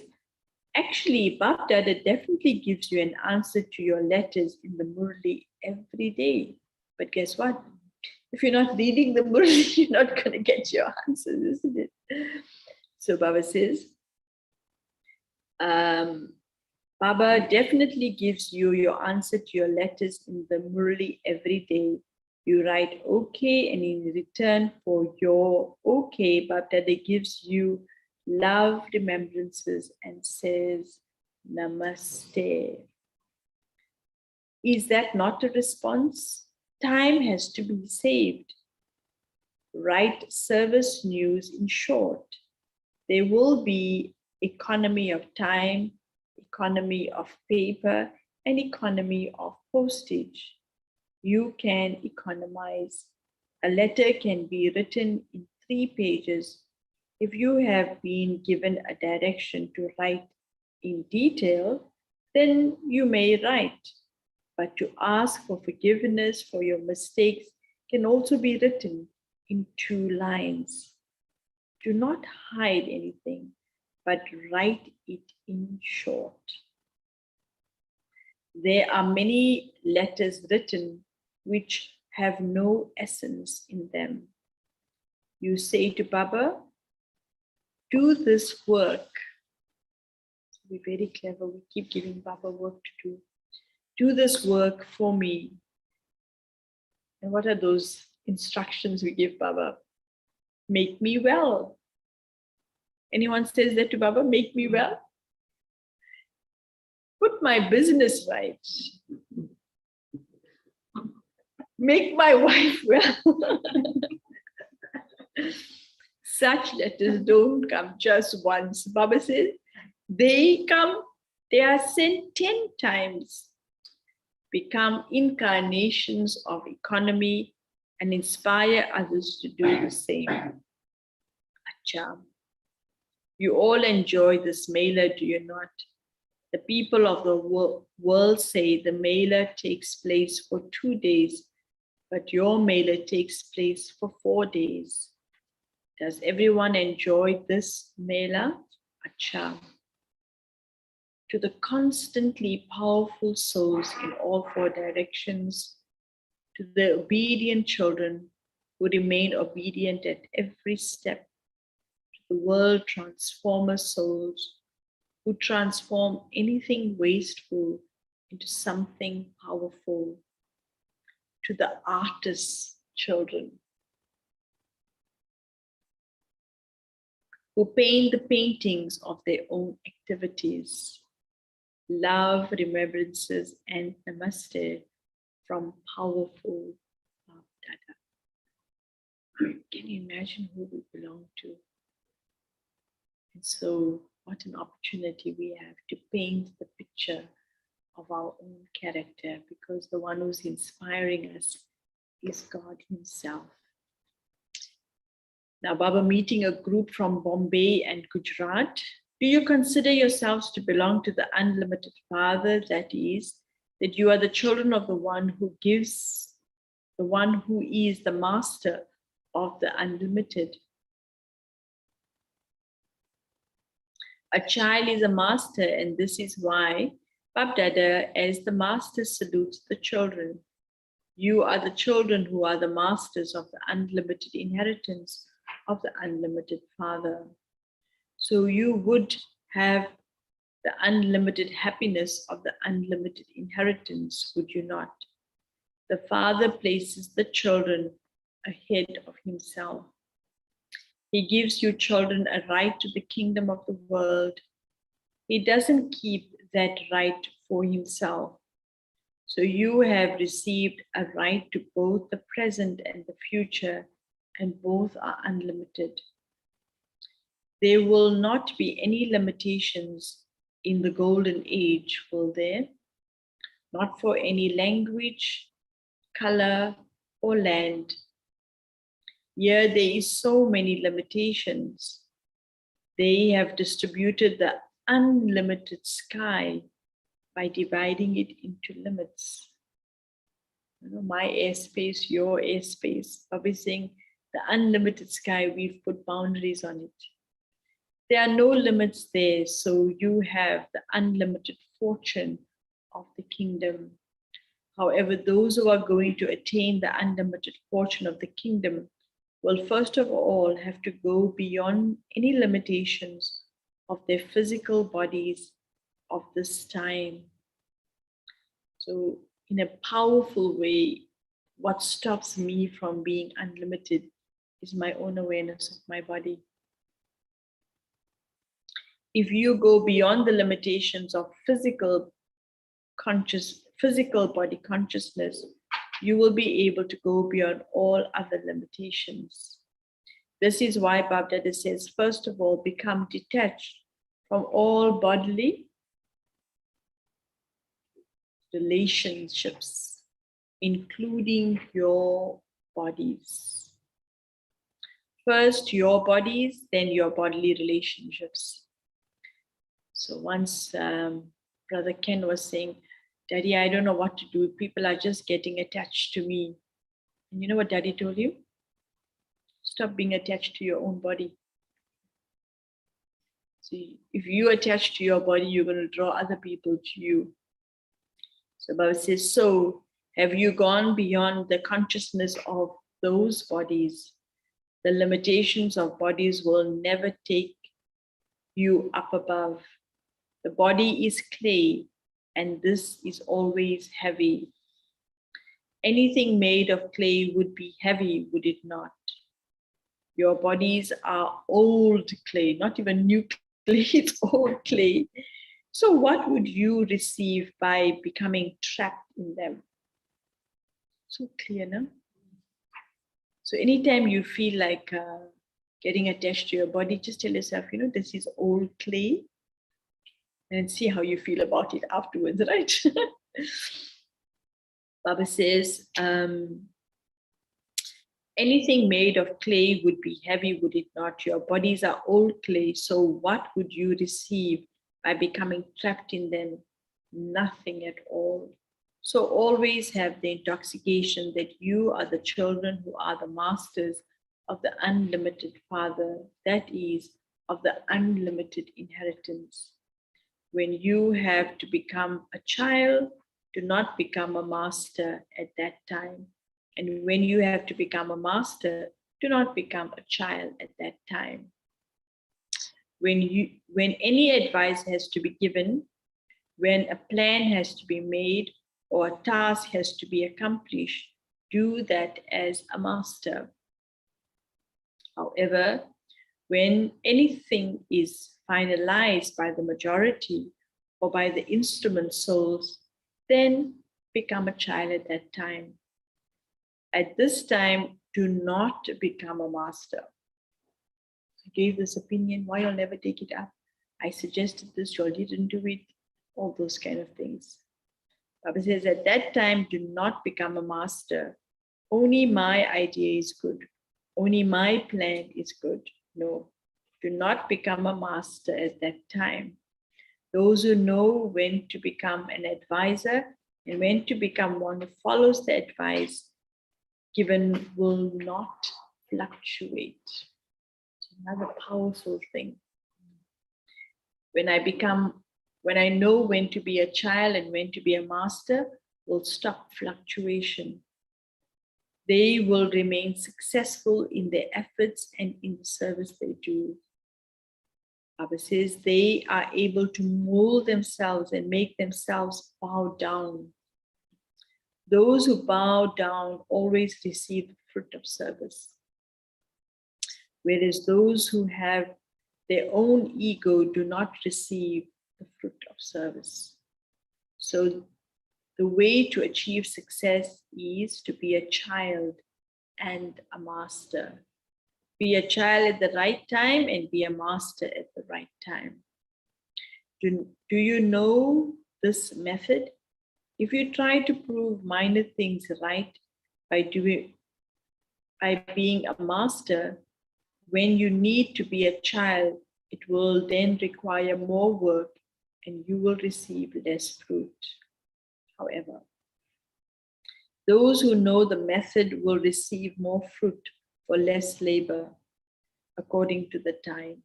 actually, Bab Dada definitely gives you an answer to your letters in the Murli every day. But guess what? If you're not reading the Murli, you're not going to get your answers, isn't it? So Baba says, Baba definitely gives you your answer to your letters in the Murli every day. You write okay, and in return for your okay, Baba Dada gives you love remembrances and says, Namaste. Is that not a response? Time has to be saved. Write service news in short. There will be economy of time, economy of paper, and economy of postage. You can economize. A letter can be written in 3 pages. If you have been given a direction to write in detail, then you may write. But to ask for forgiveness for your mistakes can also be written in 2 lines. Do not hide anything, but write it in short. There are many letters written which have no essence in them. You say to Baba, do this work. So be very clever. We keep giving Baba work to do. Do this work for me. And what are those instructions we give Baba? Make me well. Anyone says that to Baba? Make me well. Put my business right. Make my wife well. Such letters don't come just once. Baba says, they come, they are sent 10 times. Become incarnations of economy and inspire others to do the same. Acha. You all enjoy this mela, do you not? The people of the world say the mela takes place for 2 days, but your mela takes place for 4 days. Does everyone enjoy this Mela? Acha. To the constantly powerful souls in all four directions, to the obedient children who remain obedient at every step, to the world transformer souls who transform anything wasteful into something powerful, to the artists' children who paint the paintings of their own activities. Love, remembrances, and namaste from powerful Bab Dada. Can you imagine who we belong to? And so, what an opportunity we have to paint the picture of our own character, because the one who's inspiring us is God Himself. Now, Baba meeting a group from Bombay and Gujarat. Do you consider yourselves to belong to the unlimited Father? That is, that you are the children of the one who gives, the one who is the master of the unlimited. A child is a master, and this is why Bab Dada, as the master, salutes the children. You are the children who are the masters of the unlimited inheritance of the unlimited Father. So you would have the unlimited happiness of the unlimited inheritance, would you not? The Father places the children ahead of Himself. He gives you children a right to the kingdom of the world. He doesn't keep that right for Himself. So you have received a right to both the present and the future, and both are unlimited. There will not be any limitations in the golden age, will there? Not for any language, color, or land. Here there is so many limitations. They have distributed the unlimited sky by dividing it into limits. You know, my airspace, your airspace. Baba is saying the unlimited sky, we've put boundaries on it. There are no limits there, so you have the unlimited fortune of the kingdom. However, those who are going to attain the unlimited fortune of the kingdom will first of all have to go beyond any limitations of their physical bodies of this time. So in a powerful way, what stops me from being unlimited is my own awareness of my body. If you go beyond the limitations of physical body consciousness, you will be able to go beyond all other limitations. This is why Bab Dada says, first of all, become detached from all bodily relationships, including your bodies. First your bodies, then your bodily relationships. So once Brother Ken was saying, Daddy, I don't know what to do. People are just getting attached to me. And you know what Daddy told you? Stop being attached to your own body. See, if you attach to your body, you're going to draw other people to you. So Baba says, so have you gone beyond the consciousness of those bodies? The limitations of bodies will never take you up above. The body is clay, and this is always heavy. Anything made of clay would be heavy, would it not? Your bodies are old clay, not even new clay, it's old clay. So what would you receive by becoming trapped in them? So clear, no? So anytime you feel like getting attached to your body, just tell yourself, you know, this is old clay, and see how you feel about it afterwards, right? Baba says, anything made of clay would be heavy, would it not? Your bodies are old clay, so what would you receive by becoming trapped in them? Nothing at all. So always have the intoxication that you are the children who are the masters of the unlimited Father, that is, of the unlimited inheritance. When you have to become a child, do not become a master at that time. And when you have to become a master, do not become a child at that time. When any advice has to be given, when a plan has to be made or a task has to be accomplished, do that as a master. However, when anything is finalized by the majority or by the instrument souls, then become a child at that time. At this time, do not become a master. I gave this opinion, why you'll never take it up? I suggested this, you all didn't do it, all those kind of things. Baba says, at that time, do not become a master. Only my idea is good. Only my plan is good. No, do not become a master at that time. Those who know when to become an advisor and when to become one who follows the advice given will not fluctuate. It's another powerful thing. When I know when to be a child and when to be a master, will stop fluctuation. They will remain successful in their efforts and in the service they do. Baba says they are able to mold themselves and make themselves bow down. Those who bow down always receive the fruit of service. Whereas those who have their own ego do not receive the fruit of service. So the way to achieve success is to be a child and a master. Be a child at the right time and be a master at the right time. Do you know this method? If you try to prove minor things right by being a master, when you need to be a child, it will then require more work and you will receive less fruit. However, those who know the method will receive more fruit for less labor according to the time.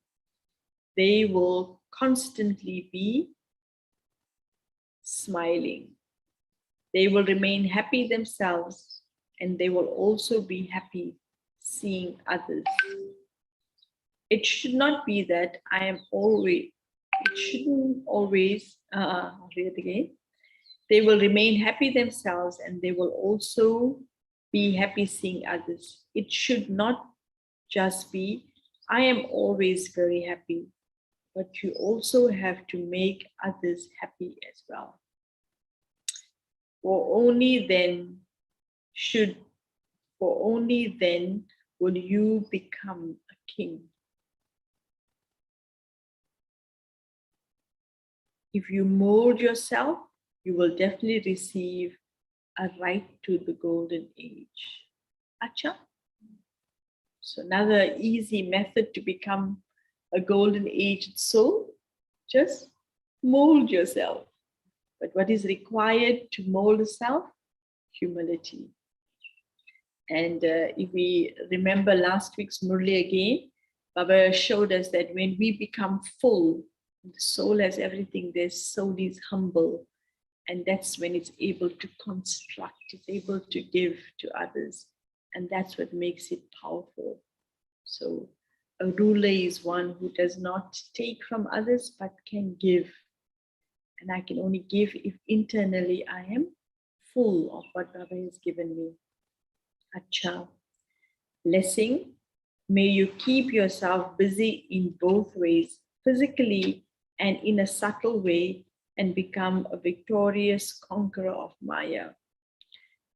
They will constantly be smiling. They will remain happy themselves and they will also be happy seeing others. It should not be that it shouldn't always, I'll read it again. They will remain happy themselves and they will also be happy seeing others. It should not just be, I am always very happy, but you also have to make others happy as well. For only then will you become a king. If you mold yourself, you will definitely receive a right to the golden age. Acha? So another easy method to become a golden aged soul, just mold yourself. But what is required to mold a self? Humility. And if we remember last week's Murli again, Baba showed us that when we become full, the soul has everything, the soul is humble. And that's when it's able to construct, it's able to give to others. And that's what makes it powerful. So a ruler is one who does not take from others, but can give. And I can only give if internally I am full of what Baba has given me. Acha. Blessing. May you keep yourself busy in both ways, physically and in a subtle way, and become a victorious conqueror of Maya.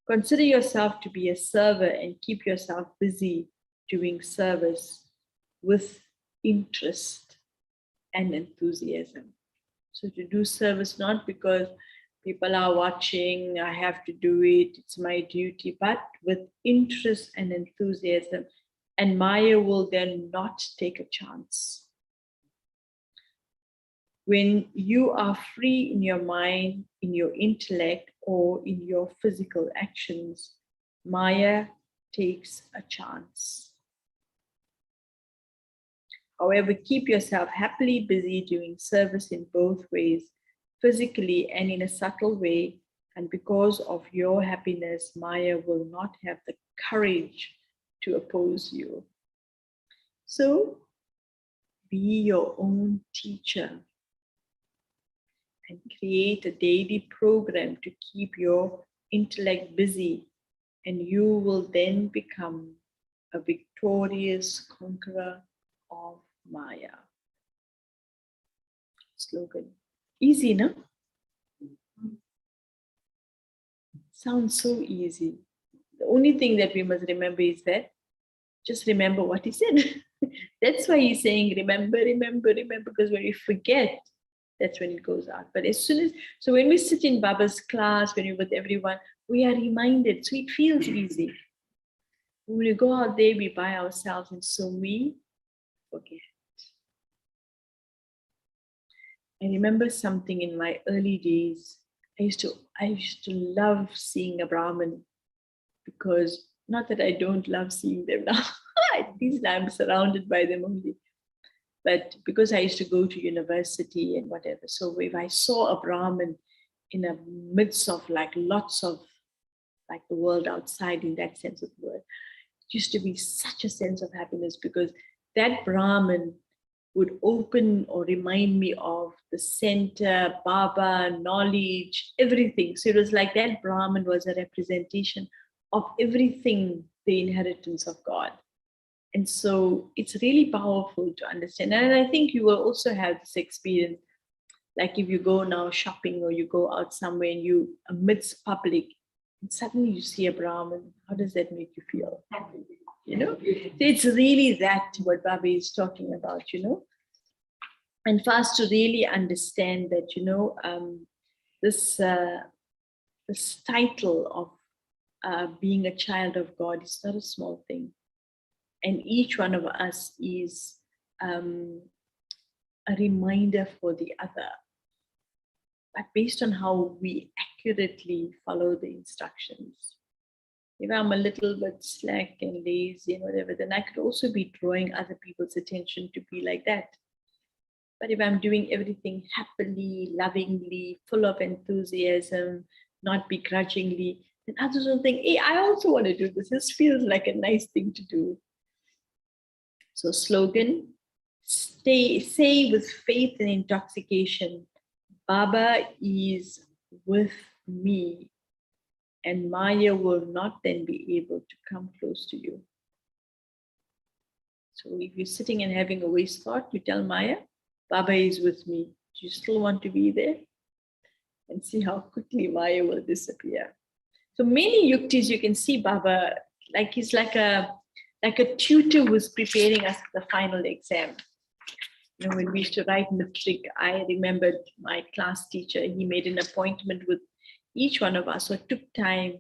Consider yourself to be a server and keep yourself busy doing service with interest and enthusiasm. So to do service not because people are watching, I have to do it, it's my duty, but with interest and enthusiasm. And Maya will then not take a chance. When you are free in your mind, in your intellect, or in your physical actions, Maya takes a chance. However, keep yourself happily busy doing service in both ways, physically and in a subtle way. And because of your happiness, Maya will not have the courage to oppose you. So be your own teacher and create a daily program to keep your intellect busy, and you will then become a victorious conqueror of Maya. Slogan. Easy, no? Sounds so easy. The only thing that we must remember is that just remember what he said. That's why he's saying remember, remember, remember, because when we forget, that's when it goes out. But as soon as, so when we sit in Baba's class, when we're with everyone, we are reminded, so it feels easy. When we go out there, we by ourselves, and so we forget. I remember something in my early days. I used to love seeing a Brahmin, because not that I don't love seeing them now. At least I'm surrounded by them only. But because I used to go to university and whatever, so if I saw a Brahmin in the midst of like lots of like the world outside, in that sense of the word, it used to be such a sense of happiness, because that Brahmin would open or remind me of the center, Baba, knowledge, everything. So it was like that Brahmin was a representation of everything, the inheritance of God. And so it's really powerful to understand. And I think you will also have this experience, like if you go now shopping or you go out somewhere and you amidst public, and suddenly you see a Brahmin, how does that make you feel? Happy. You know, so it's really that what Baba is talking about, you know. And for us to really understand that, you know, this title of being a child of God is not a small thing. And each one of us is a reminder for the other, but based on how we accurately follow the instructions. If I'm a little bit slack and lazy and whatever, then I could also be drawing other people's attention to be like that. But if I'm doing everything happily, lovingly, full of enthusiasm, not begrudgingly, then others will think, hey, I also want to do this. This feels like a nice thing to do. So slogan, say with faith and intoxication, Baba is with me, and Maya will not then be able to come close to you. So if you're sitting and having a waste thought, you tell Maya, Baba is with me. Do you still want to be there? And see how quickly Maya will disappear. So many yuktis you can see Baba, like he's like a tutor who's preparing us for the final exam. You know, when we used to write matric, I remembered my class teacher, he made an appointment with each one of us, so it took time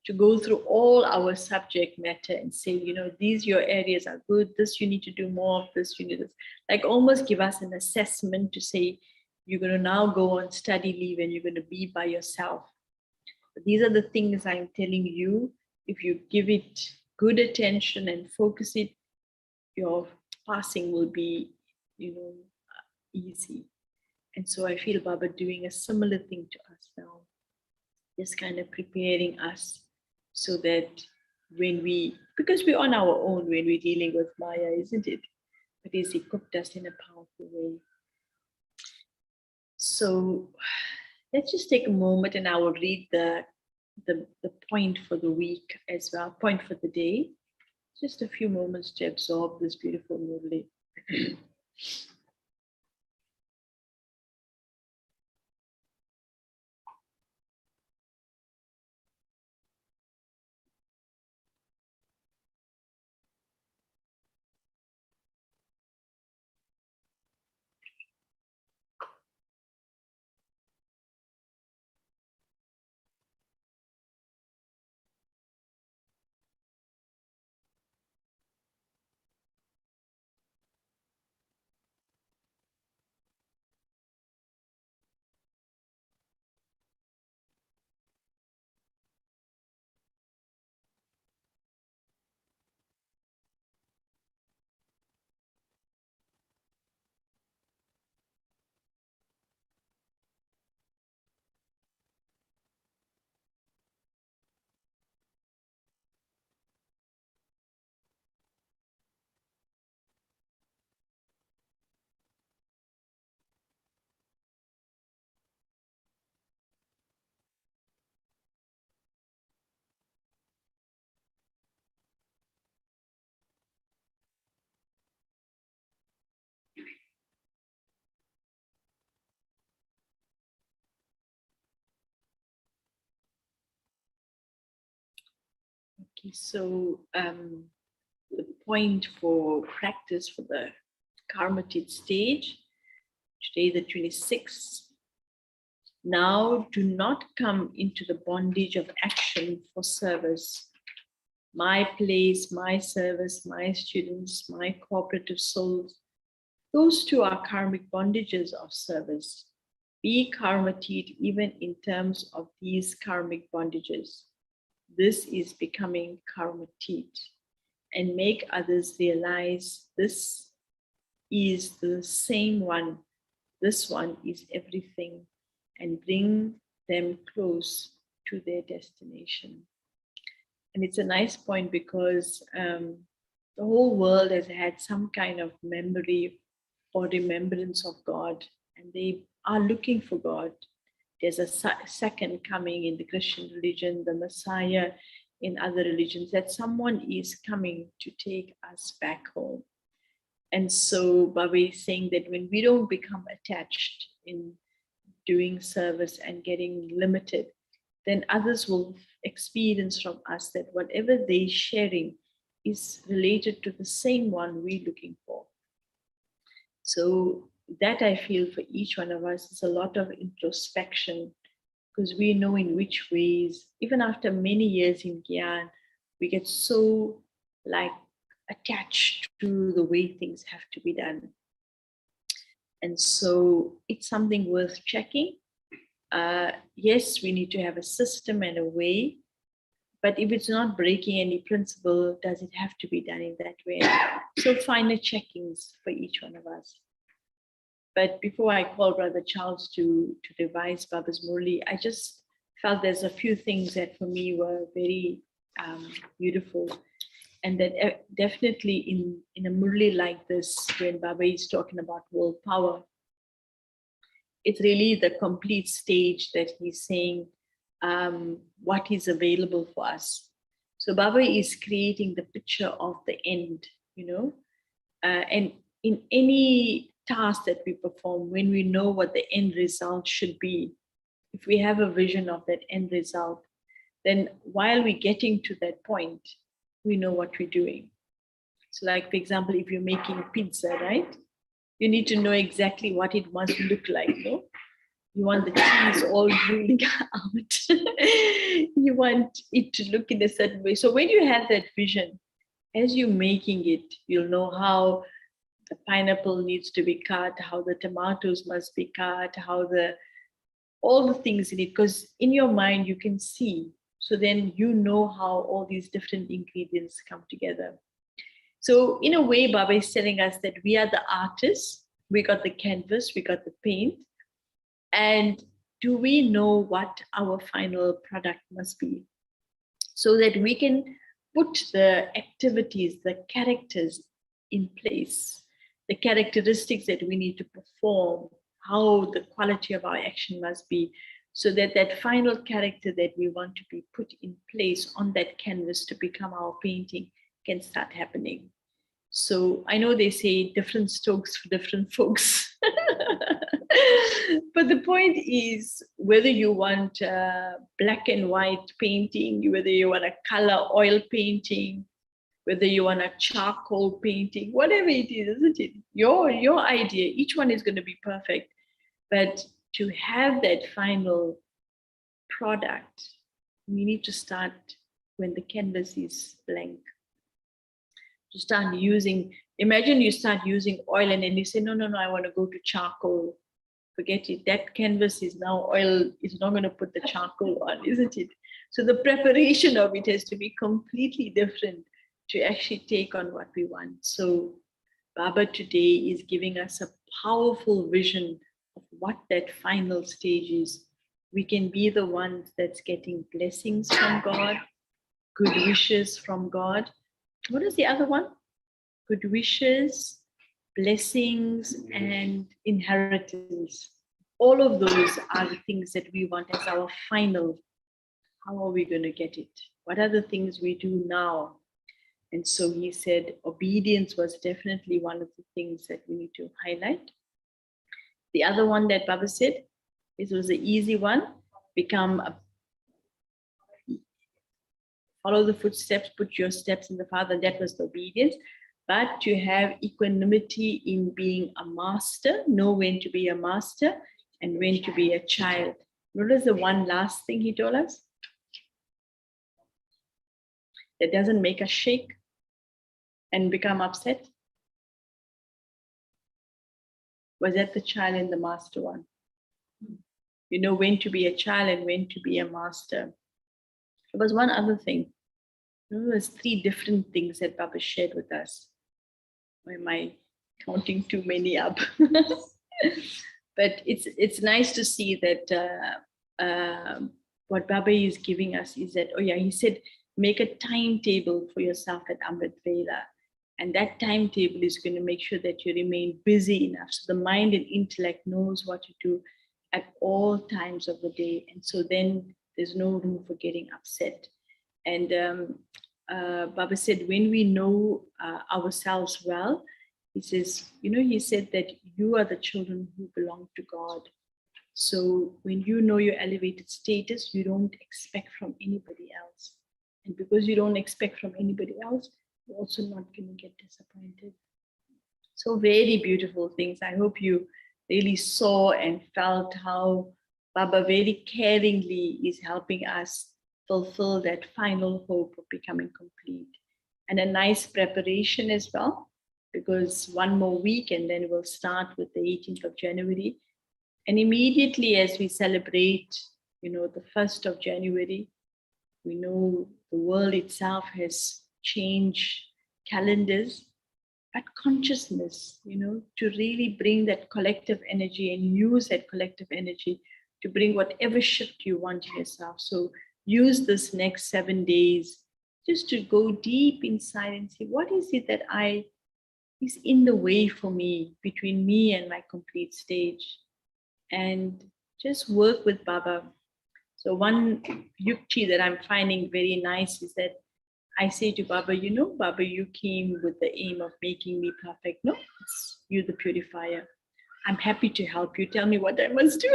to go through all our subject matter and say, you know, these your areas are good, this you need to do more of, this you need this, like almost give us an assessment to say, you're going to now go on study leave and you're going to be by yourself. But these are the things I'm telling you. If you give it good attention and focus it, your passing will be, you know, easy. And so I feel Baba doing a similar thing to us now, just kind of preparing us so that when we, because we're on our own when we're dealing with Maya, isn't it? But he's equipped us in a powerful way. So let's just take a moment and I will read the point for the week as well, point for the day. Just a few moments to absorb this beautiful Murli. Okay, so the point for practice for the Karmatit stage, today the 26th. Now do not come into the bondage of action for service. My place, my service, my students, my cooperative souls, those two are karmic bondages of service. Be karmatit even in terms of these karmic bondages. This is becoming karmatit, and make others realize this is the same one. This one is everything, and bring them close to their destination. And it's a nice point because the whole world has had some kind of memory or remembrance of God, and they are looking for God. There's a second coming in the Christian religion, the Messiah in other religions, that someone is coming to take us back home. And so Baba is saying that when we don't become attached in doing service and getting limited, then others will experience from us that whatever they're sharing is related to the same one we're looking for. So that I feel for each one of us is a lot of introspection, because we know in which ways, even after many years in Gyan, we get so like attached to the way things have to be done. And so it's something worth checking. Yes, we need to have a system and a way, but if it's not breaking any principle, does it have to be done in that way? So finer checkings for each one of us. But before I call Brother Charles to revise Baba's Murli, I just felt there's a few things that for me were very beautiful. And that definitely in a Murli like this, when Baba is talking about world power, it's really the complete stage that he's saying what is available for us. So Baba is creating the picture of the end, you know, and in any task that we perform, when we know what the end result should be, if we have a vision of that end result, then while we're getting to that point, we know what we're doing. So like, for example, if you're making pizza, right? You need to know exactly what it must look like, no? You want the cheese all drooling out. You want it to look in a certain way. So when you have that vision, as you're making it, you'll know how the pineapple needs to be cut, how the tomatoes must be cut, how all the things in it, because in your mind you can see. So then you know how all these different ingredients come together. So in a way, Baba is telling us that we are the artists. We got the canvas, we got the paint. And do we know what our final product must be? So that we can put the activities, the characters in place, the characteristics that we need to perform, how the quality of our action must be, so that that final character that we want to be put in place on that canvas to become our painting can start happening. So I know they say different strokes for different folks. But the point is, whether you want black and white painting, whether you want a color oil painting, whether you want a charcoal painting, whatever it is, isn't it? Your idea, each one is going to be perfect. But to have that final product, we need to start when the canvas is blank. To start using, imagine you start using oil and then you say, no, I want to go to charcoal. Forget it. That canvas is now oil, is not going to put the charcoal on, isn't it? So the preparation of it has to be completely different to actually take on what we want. So Baba today is giving us a powerful vision of what that final stage is. We can be the ones that's getting blessings from God, good wishes from God. What is the other one? Good wishes, blessings, and inheritance. All of those are the things that we want as our final. How are we going to get it? What are the things we do now? And so he said obedience was definitely one of the things that we need to highlight. The other one that Baba said, this was the easy one, become a follow the footsteps, put your steps in the Father. That was the obedience. But to have equanimity in being a master, know when to be a master and when to be a child. What was the one last thing he told us? That doesn't make us shake and become upset. Was that the child and the master one? You know when to be a child and when to be a master. There was one other thing. There was 3 different things that Baba shared with us. Or am I counting too many up? But it's nice to see that what Baba is giving us is that, oh yeah, he said, make a timetable for yourself at Amrit Vela. And that timetable is going to make sure that you remain busy enough. So the mind and intellect knows what to do at all times of the day. And so then there's no room for getting upset. And Baba said, when we know ourselves well, he says, you know, he said that you are the children who belong to God. So when you know your elevated status, you don't expect from anybody else. And because you don't expect from anybody else, you're also not going to get disappointed. So very beautiful things. I hope you really saw and felt how Baba very caringly is helping us fulfill that final hope of becoming complete. And a nice preparation as well, because 1 more week and then we'll start with the 18th of January. And immediately as we celebrate, you know, the 1st of January, we know the world itself has changed calendars, but consciousness, you know, to really bring that collective energy and use that collective energy to bring whatever shift you want in yourself. So use this next 7 days just to go deep inside and see what is it that is in the way for me, between me and my complete stage, and just work with Baba. So one yukti that I'm finding very nice is that I say to Baba, you know, Baba, you came with the aim of making me perfect. No, it's you, the purifier. I'm happy to help you. Tell me what I must do.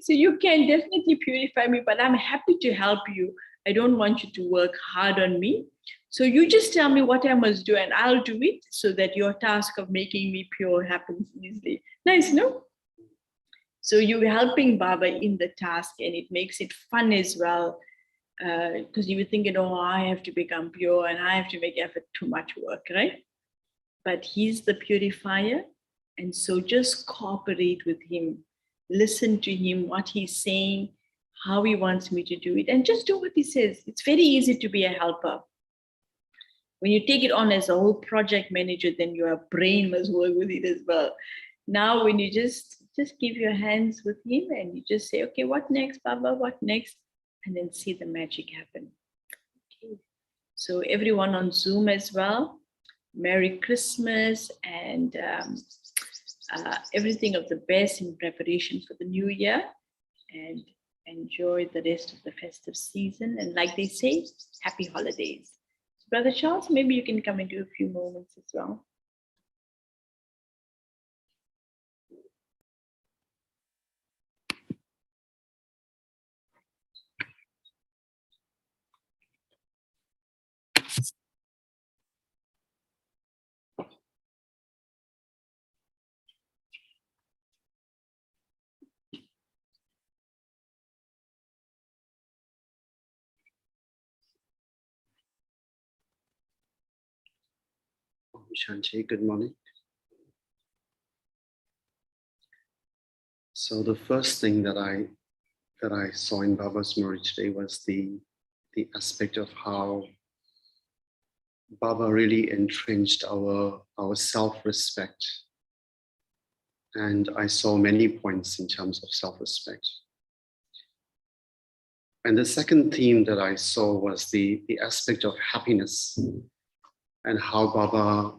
So you can definitely purify me, but I'm happy to help you. I don't want you to work hard on me. So you just tell me what I must do and I'll do it so that your task of making me pure happens easily. Nice, no? So you're helping Baba in the task and it makes it fun as well. Because you were thinking, oh, I have to become pure and I have to make effort, too much work, right? But he's the purifier. And so just cooperate with him, listen to him, what he's saying, how he wants me to do it, and just do what he says. It's very easy to be a helper. When you take it on as a whole project manager, then your brain must work with it as well. Now, when you just give your hands with him and you just say, okay, what next, Baba, what next? And then see the magic happen. Okay. So everyone on Zoom as well, Merry Christmas and everything of the best in preparation for the new year, and enjoy the rest of the festive season. And like they say, happy holidays. So Brother Charles, maybe you can come and do a few moments as well. Shanti, good morning. So the first thing that I saw in Baba's Murli today was the aspect of how Baba really entrenched our self-respect. And I saw many points in terms of self-respect. And the second theme that I saw was the aspect of happiness and how Baba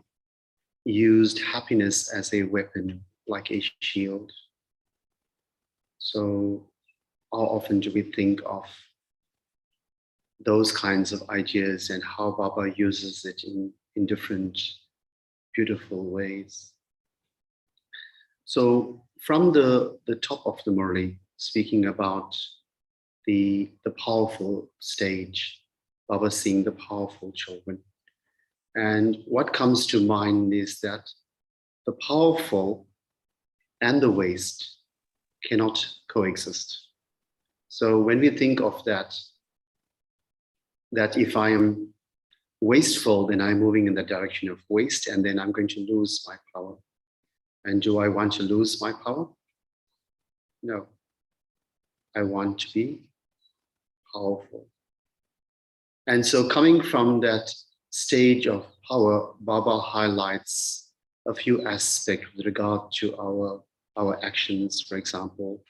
used happiness as a weapon, like a shield. So how often do we think of those kinds of ideas and how Baba uses it in different beautiful ways? So from the top of the Murli, speaking about the powerful stage, Baba seeing the powerful children. And what comes to mind is that the powerful and the waste cannot coexist. So when we think of that if I am wasteful, then I'm moving in the direction of waste, and then I'm going to lose my power. And do I want to lose my power? No. I want to be powerful. And so coming from that stage of power, Baba highlights a few aspects with regard to our actions, for example,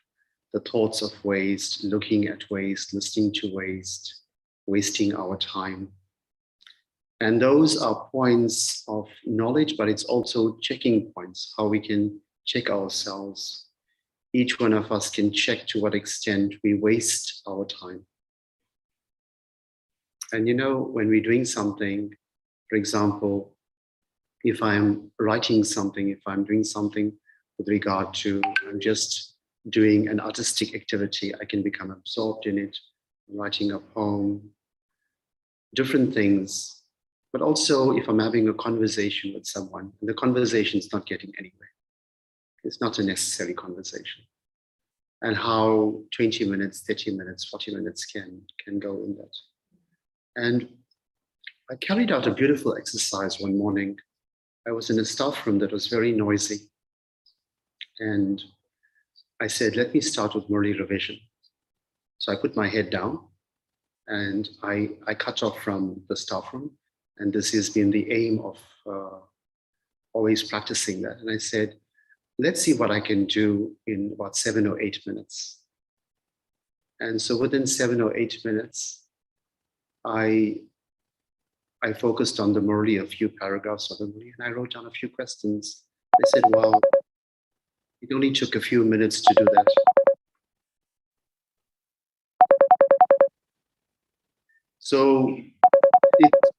the thoughts of waste, looking at waste, listening to waste, wasting our time. And those are points of knowledge, but it's also checking points, how we can check ourselves. Each one of us can check to what extent we waste our time. And you know, when we're doing something, for example, if I'm writing something, if I'm doing something with regard to, I'm just doing an artistic activity, I can become absorbed in it, writing a poem, different things. But also if I'm having a conversation with someone, and the conversation is not getting anywhere. It's not a necessary conversation. And how 20 minutes, 30 minutes, 40 minutes can go in that. And I carried out a beautiful exercise one morning. I was in a staff room that was very noisy. And I said, let me start with Murli revision. So I put my head down and I cut off from the staff room. And this has been the aim of always practicing that. And I said, let's see what I can do in about 7 or 8 minutes. And so within 7 or 8 minutes, I focused on the Murli, a few paragraphs of the Murli, and I wrote down a few questions. I said, well, it only took a few minutes to do that. So it's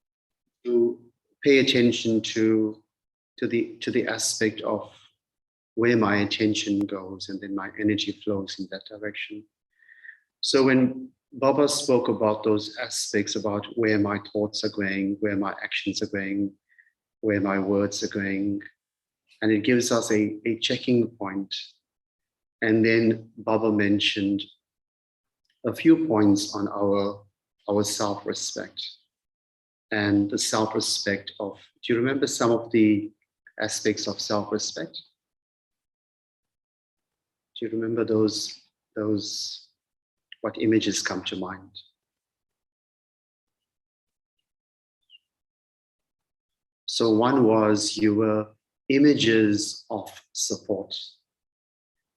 to pay attention to the aspect of where my attention goes, and then my energy flows in that direction. So when Baba spoke about those aspects, about where my thoughts are going, where my actions are going, where my words are going, and it gives us a checking point. And then Baba mentioned a few points on our self-respect and the self-respect of, do you remember some of the aspects of self-respect? Do you remember those, what images come to mind? So one was, you were images of support.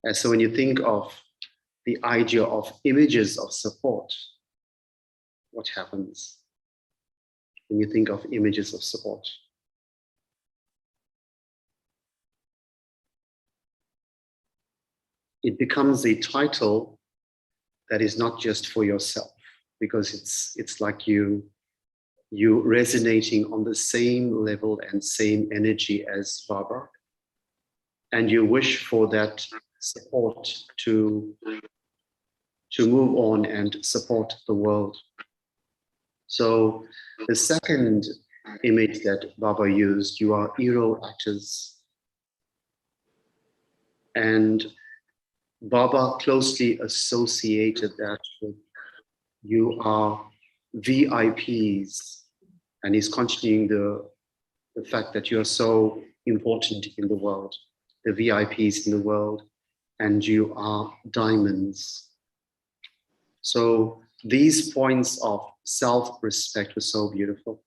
And so when you think of the idea of images of support, what happens when you think of images of support? It becomes a title that is not just for yourself, because it's like you resonating on the same level and same energy as Baba, and you wish for that support to move on and support the world. So the second image that Baba used, you are hero actors. And Baba closely associated that with you are VIPs, and he's continuing the fact that you are so important in the world, the VIPs in the world, and you are diamonds. So these points of self-respect were so beautiful.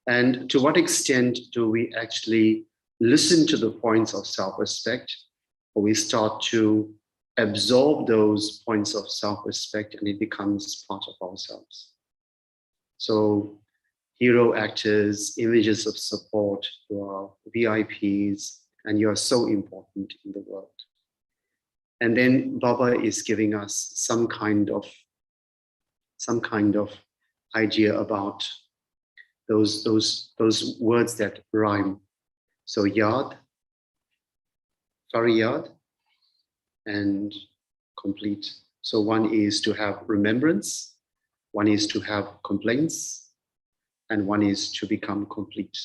And to what extent do we actually listen to the points of self-respect, or we start to absorb those points of self-respect and it becomes part of ourselves? So hero actors, images of support, you are VIPs, and you are so important in the world. And then Baba is giving us some kind of idea about those words that rhyme. So yad, Faryad, and complete. So one is to have remembrance, one is to have complaints, and one is to become complete.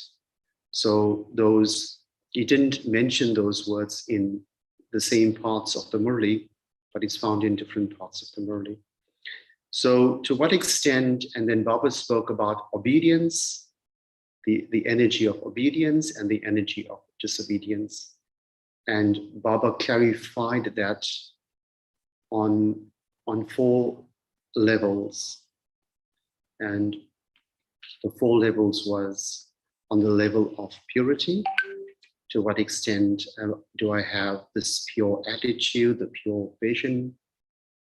So those, he didn't mention those words in the same parts of the Murli, but it's found in different parts of the Murli. So to what extent, and then Baba spoke about obedience, the energy of obedience and the energy of disobedience. And Baba clarified that on 4 levels. And the 4 levels was on the level of purity. To what extent do I have this pure attitude, the pure vision?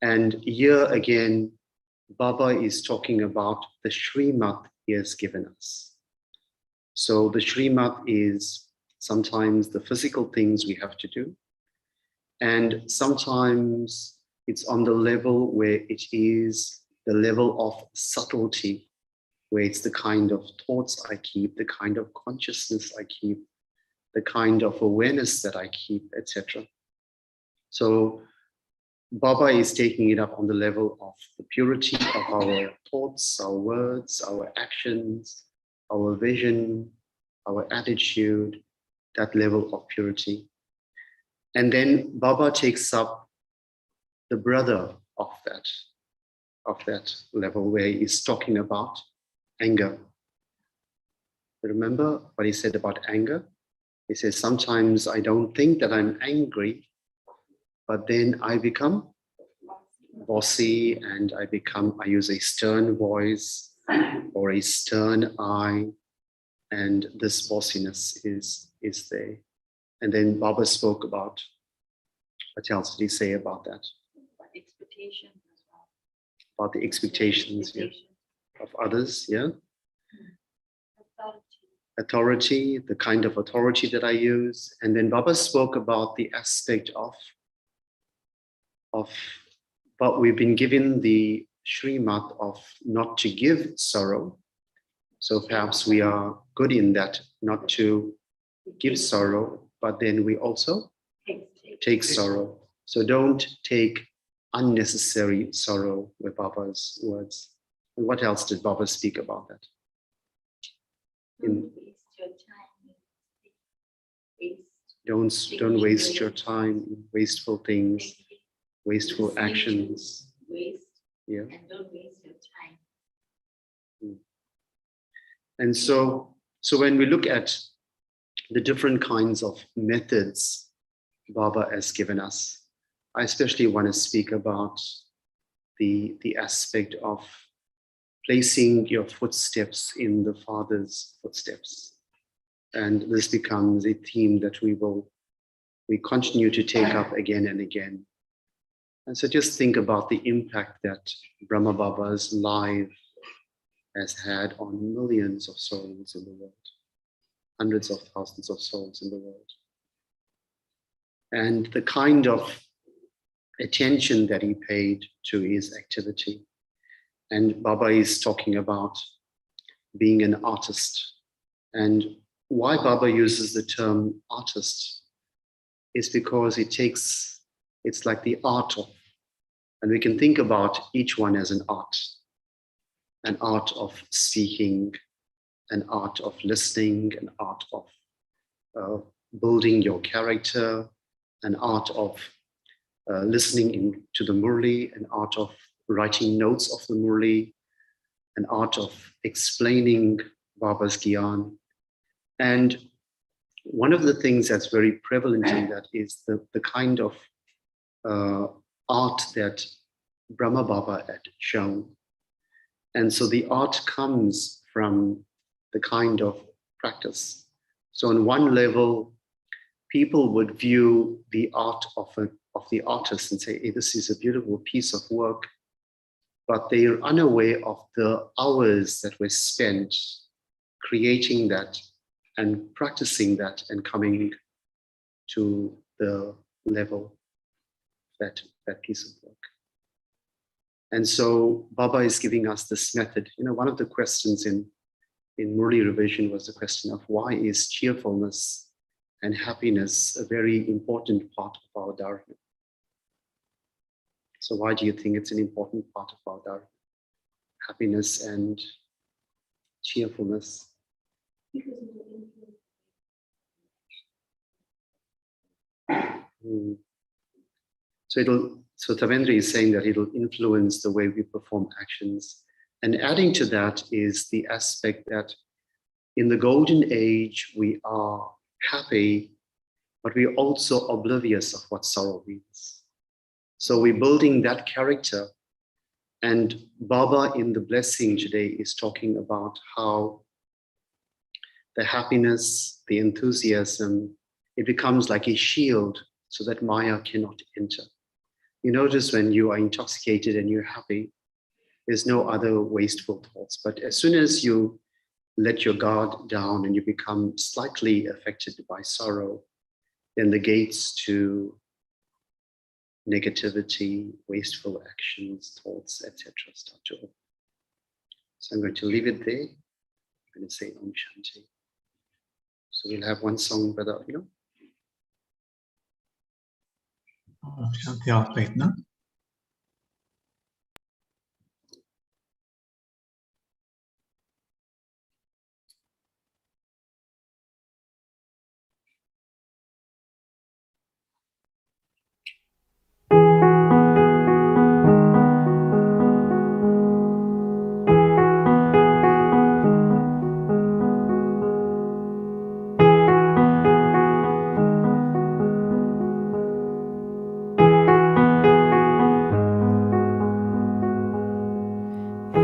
And here again, Baba is talking about the Srimad he has given us. So the Srimad is sometimes the physical things we have to do. And sometimes it's on the level where it is the level of subtlety, where it's the kind of thoughts I keep, the kind of consciousness I keep, the kind of awareness that I keep, etc. So Baba is taking it up on the level of the purity of our thoughts, our words, our actions, our vision, our attitude, that level of purity. And then Baba takes up the brother of that level where he's talking about anger. Remember what he said about anger? He says, sometimes I don't think that I'm angry, but then I become bossy and I use a stern voice or a stern eye, and this bossiness is there. And then Baba spoke about, what else did he say about that? About expectations as well. About the expectations, yeah, of others, yeah. Authority, the kind of authority that I use. And then Baba spoke about the aspect of but we've been given the Srimad of not to give sorrow. So perhaps we are good in that, not to give sorrow, but then we also take sorrow. So don't take unnecessary sorrow with Baba's words. And what else did Baba speak about that? Don't waste your time in wasteful things, wasteful actions. Yeah. And don't waste your time. And so when we look at the different kinds of methods Baba has given us, I especially want to speak about the aspect of placing your footsteps in the Father's footsteps. And this becomes a theme that we continue to take up again and again. And so just think about the impact that Brahma Baba's life has had on millions of souls in the world, hundreds of thousands of souls in the world. And the kind of attention that he paid to his activity. And Baba is talking about being an artist. And why Baba uses the term artist is because it's like the art of, and we can think about each one as an art of speaking, an art of listening, an art of building your character, an art of listening to the Murli, an art of writing notes of the Murli, an art of explaining Baba's Gyan. And one of the things that's very prevalent in that is the kind of art that Brahma Baba had shown. And so the art comes from the kind of practice. So on one level, people would view the art of the artist and say, hey, this is a beautiful piece of work, but they are unaware of the hours that were spent creating that and practicing that and coming to the level that piece of work. And so Baba is giving us this method. You know, one of the questions in Murli revision was the question of why is cheerfulness and happiness a very important part of our dharma? So why do you think it's an important part about our happiness and cheerfulness? Mm. So Tavendra is saying that it'll influence the way we perform actions. And adding to that is the aspect that in the golden age, we are happy, but we're also oblivious of what sorrow means. So we're building that character. And Baba in the blessing today is talking about how the happiness, the enthusiasm, it becomes like a shield so that Maya cannot enter. You notice when you are intoxicated and you're happy, there's no other wasteful thoughts. But as soon as you let your guard down and you become slightly affected by sorrow, then the gates to negativity, wasteful actions, thoughts, etc. start to open. So I'm going to leave it there. I'm going to say Om Shanti. So we'll have one song, Brother, you know. Shanti after now.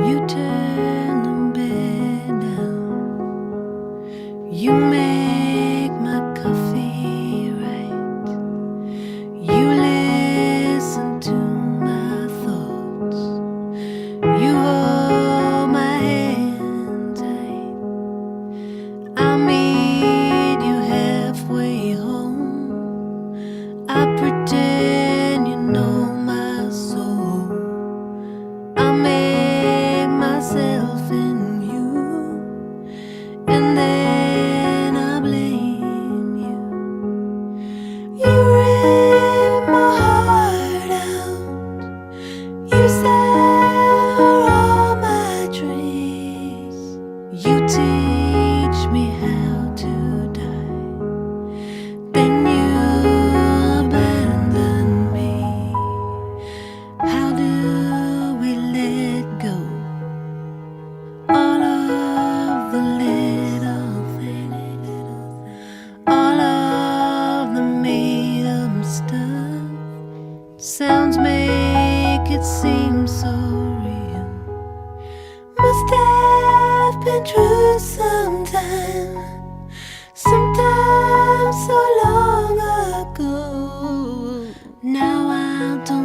You turn the bed down. You make my coffee right. You listen to my thoughts. You hold my hand tight. I meet you halfway home. I pretend you know my soul. I make myself in you, and then I blame you. You rip my heart out. You sever all my dreams. You teach me how to die. Then you abandon me. How do we let go? All of the little things, all of the made up stuff. Sounds make it seem so real. Must have been true sometime so long ago. Now I don't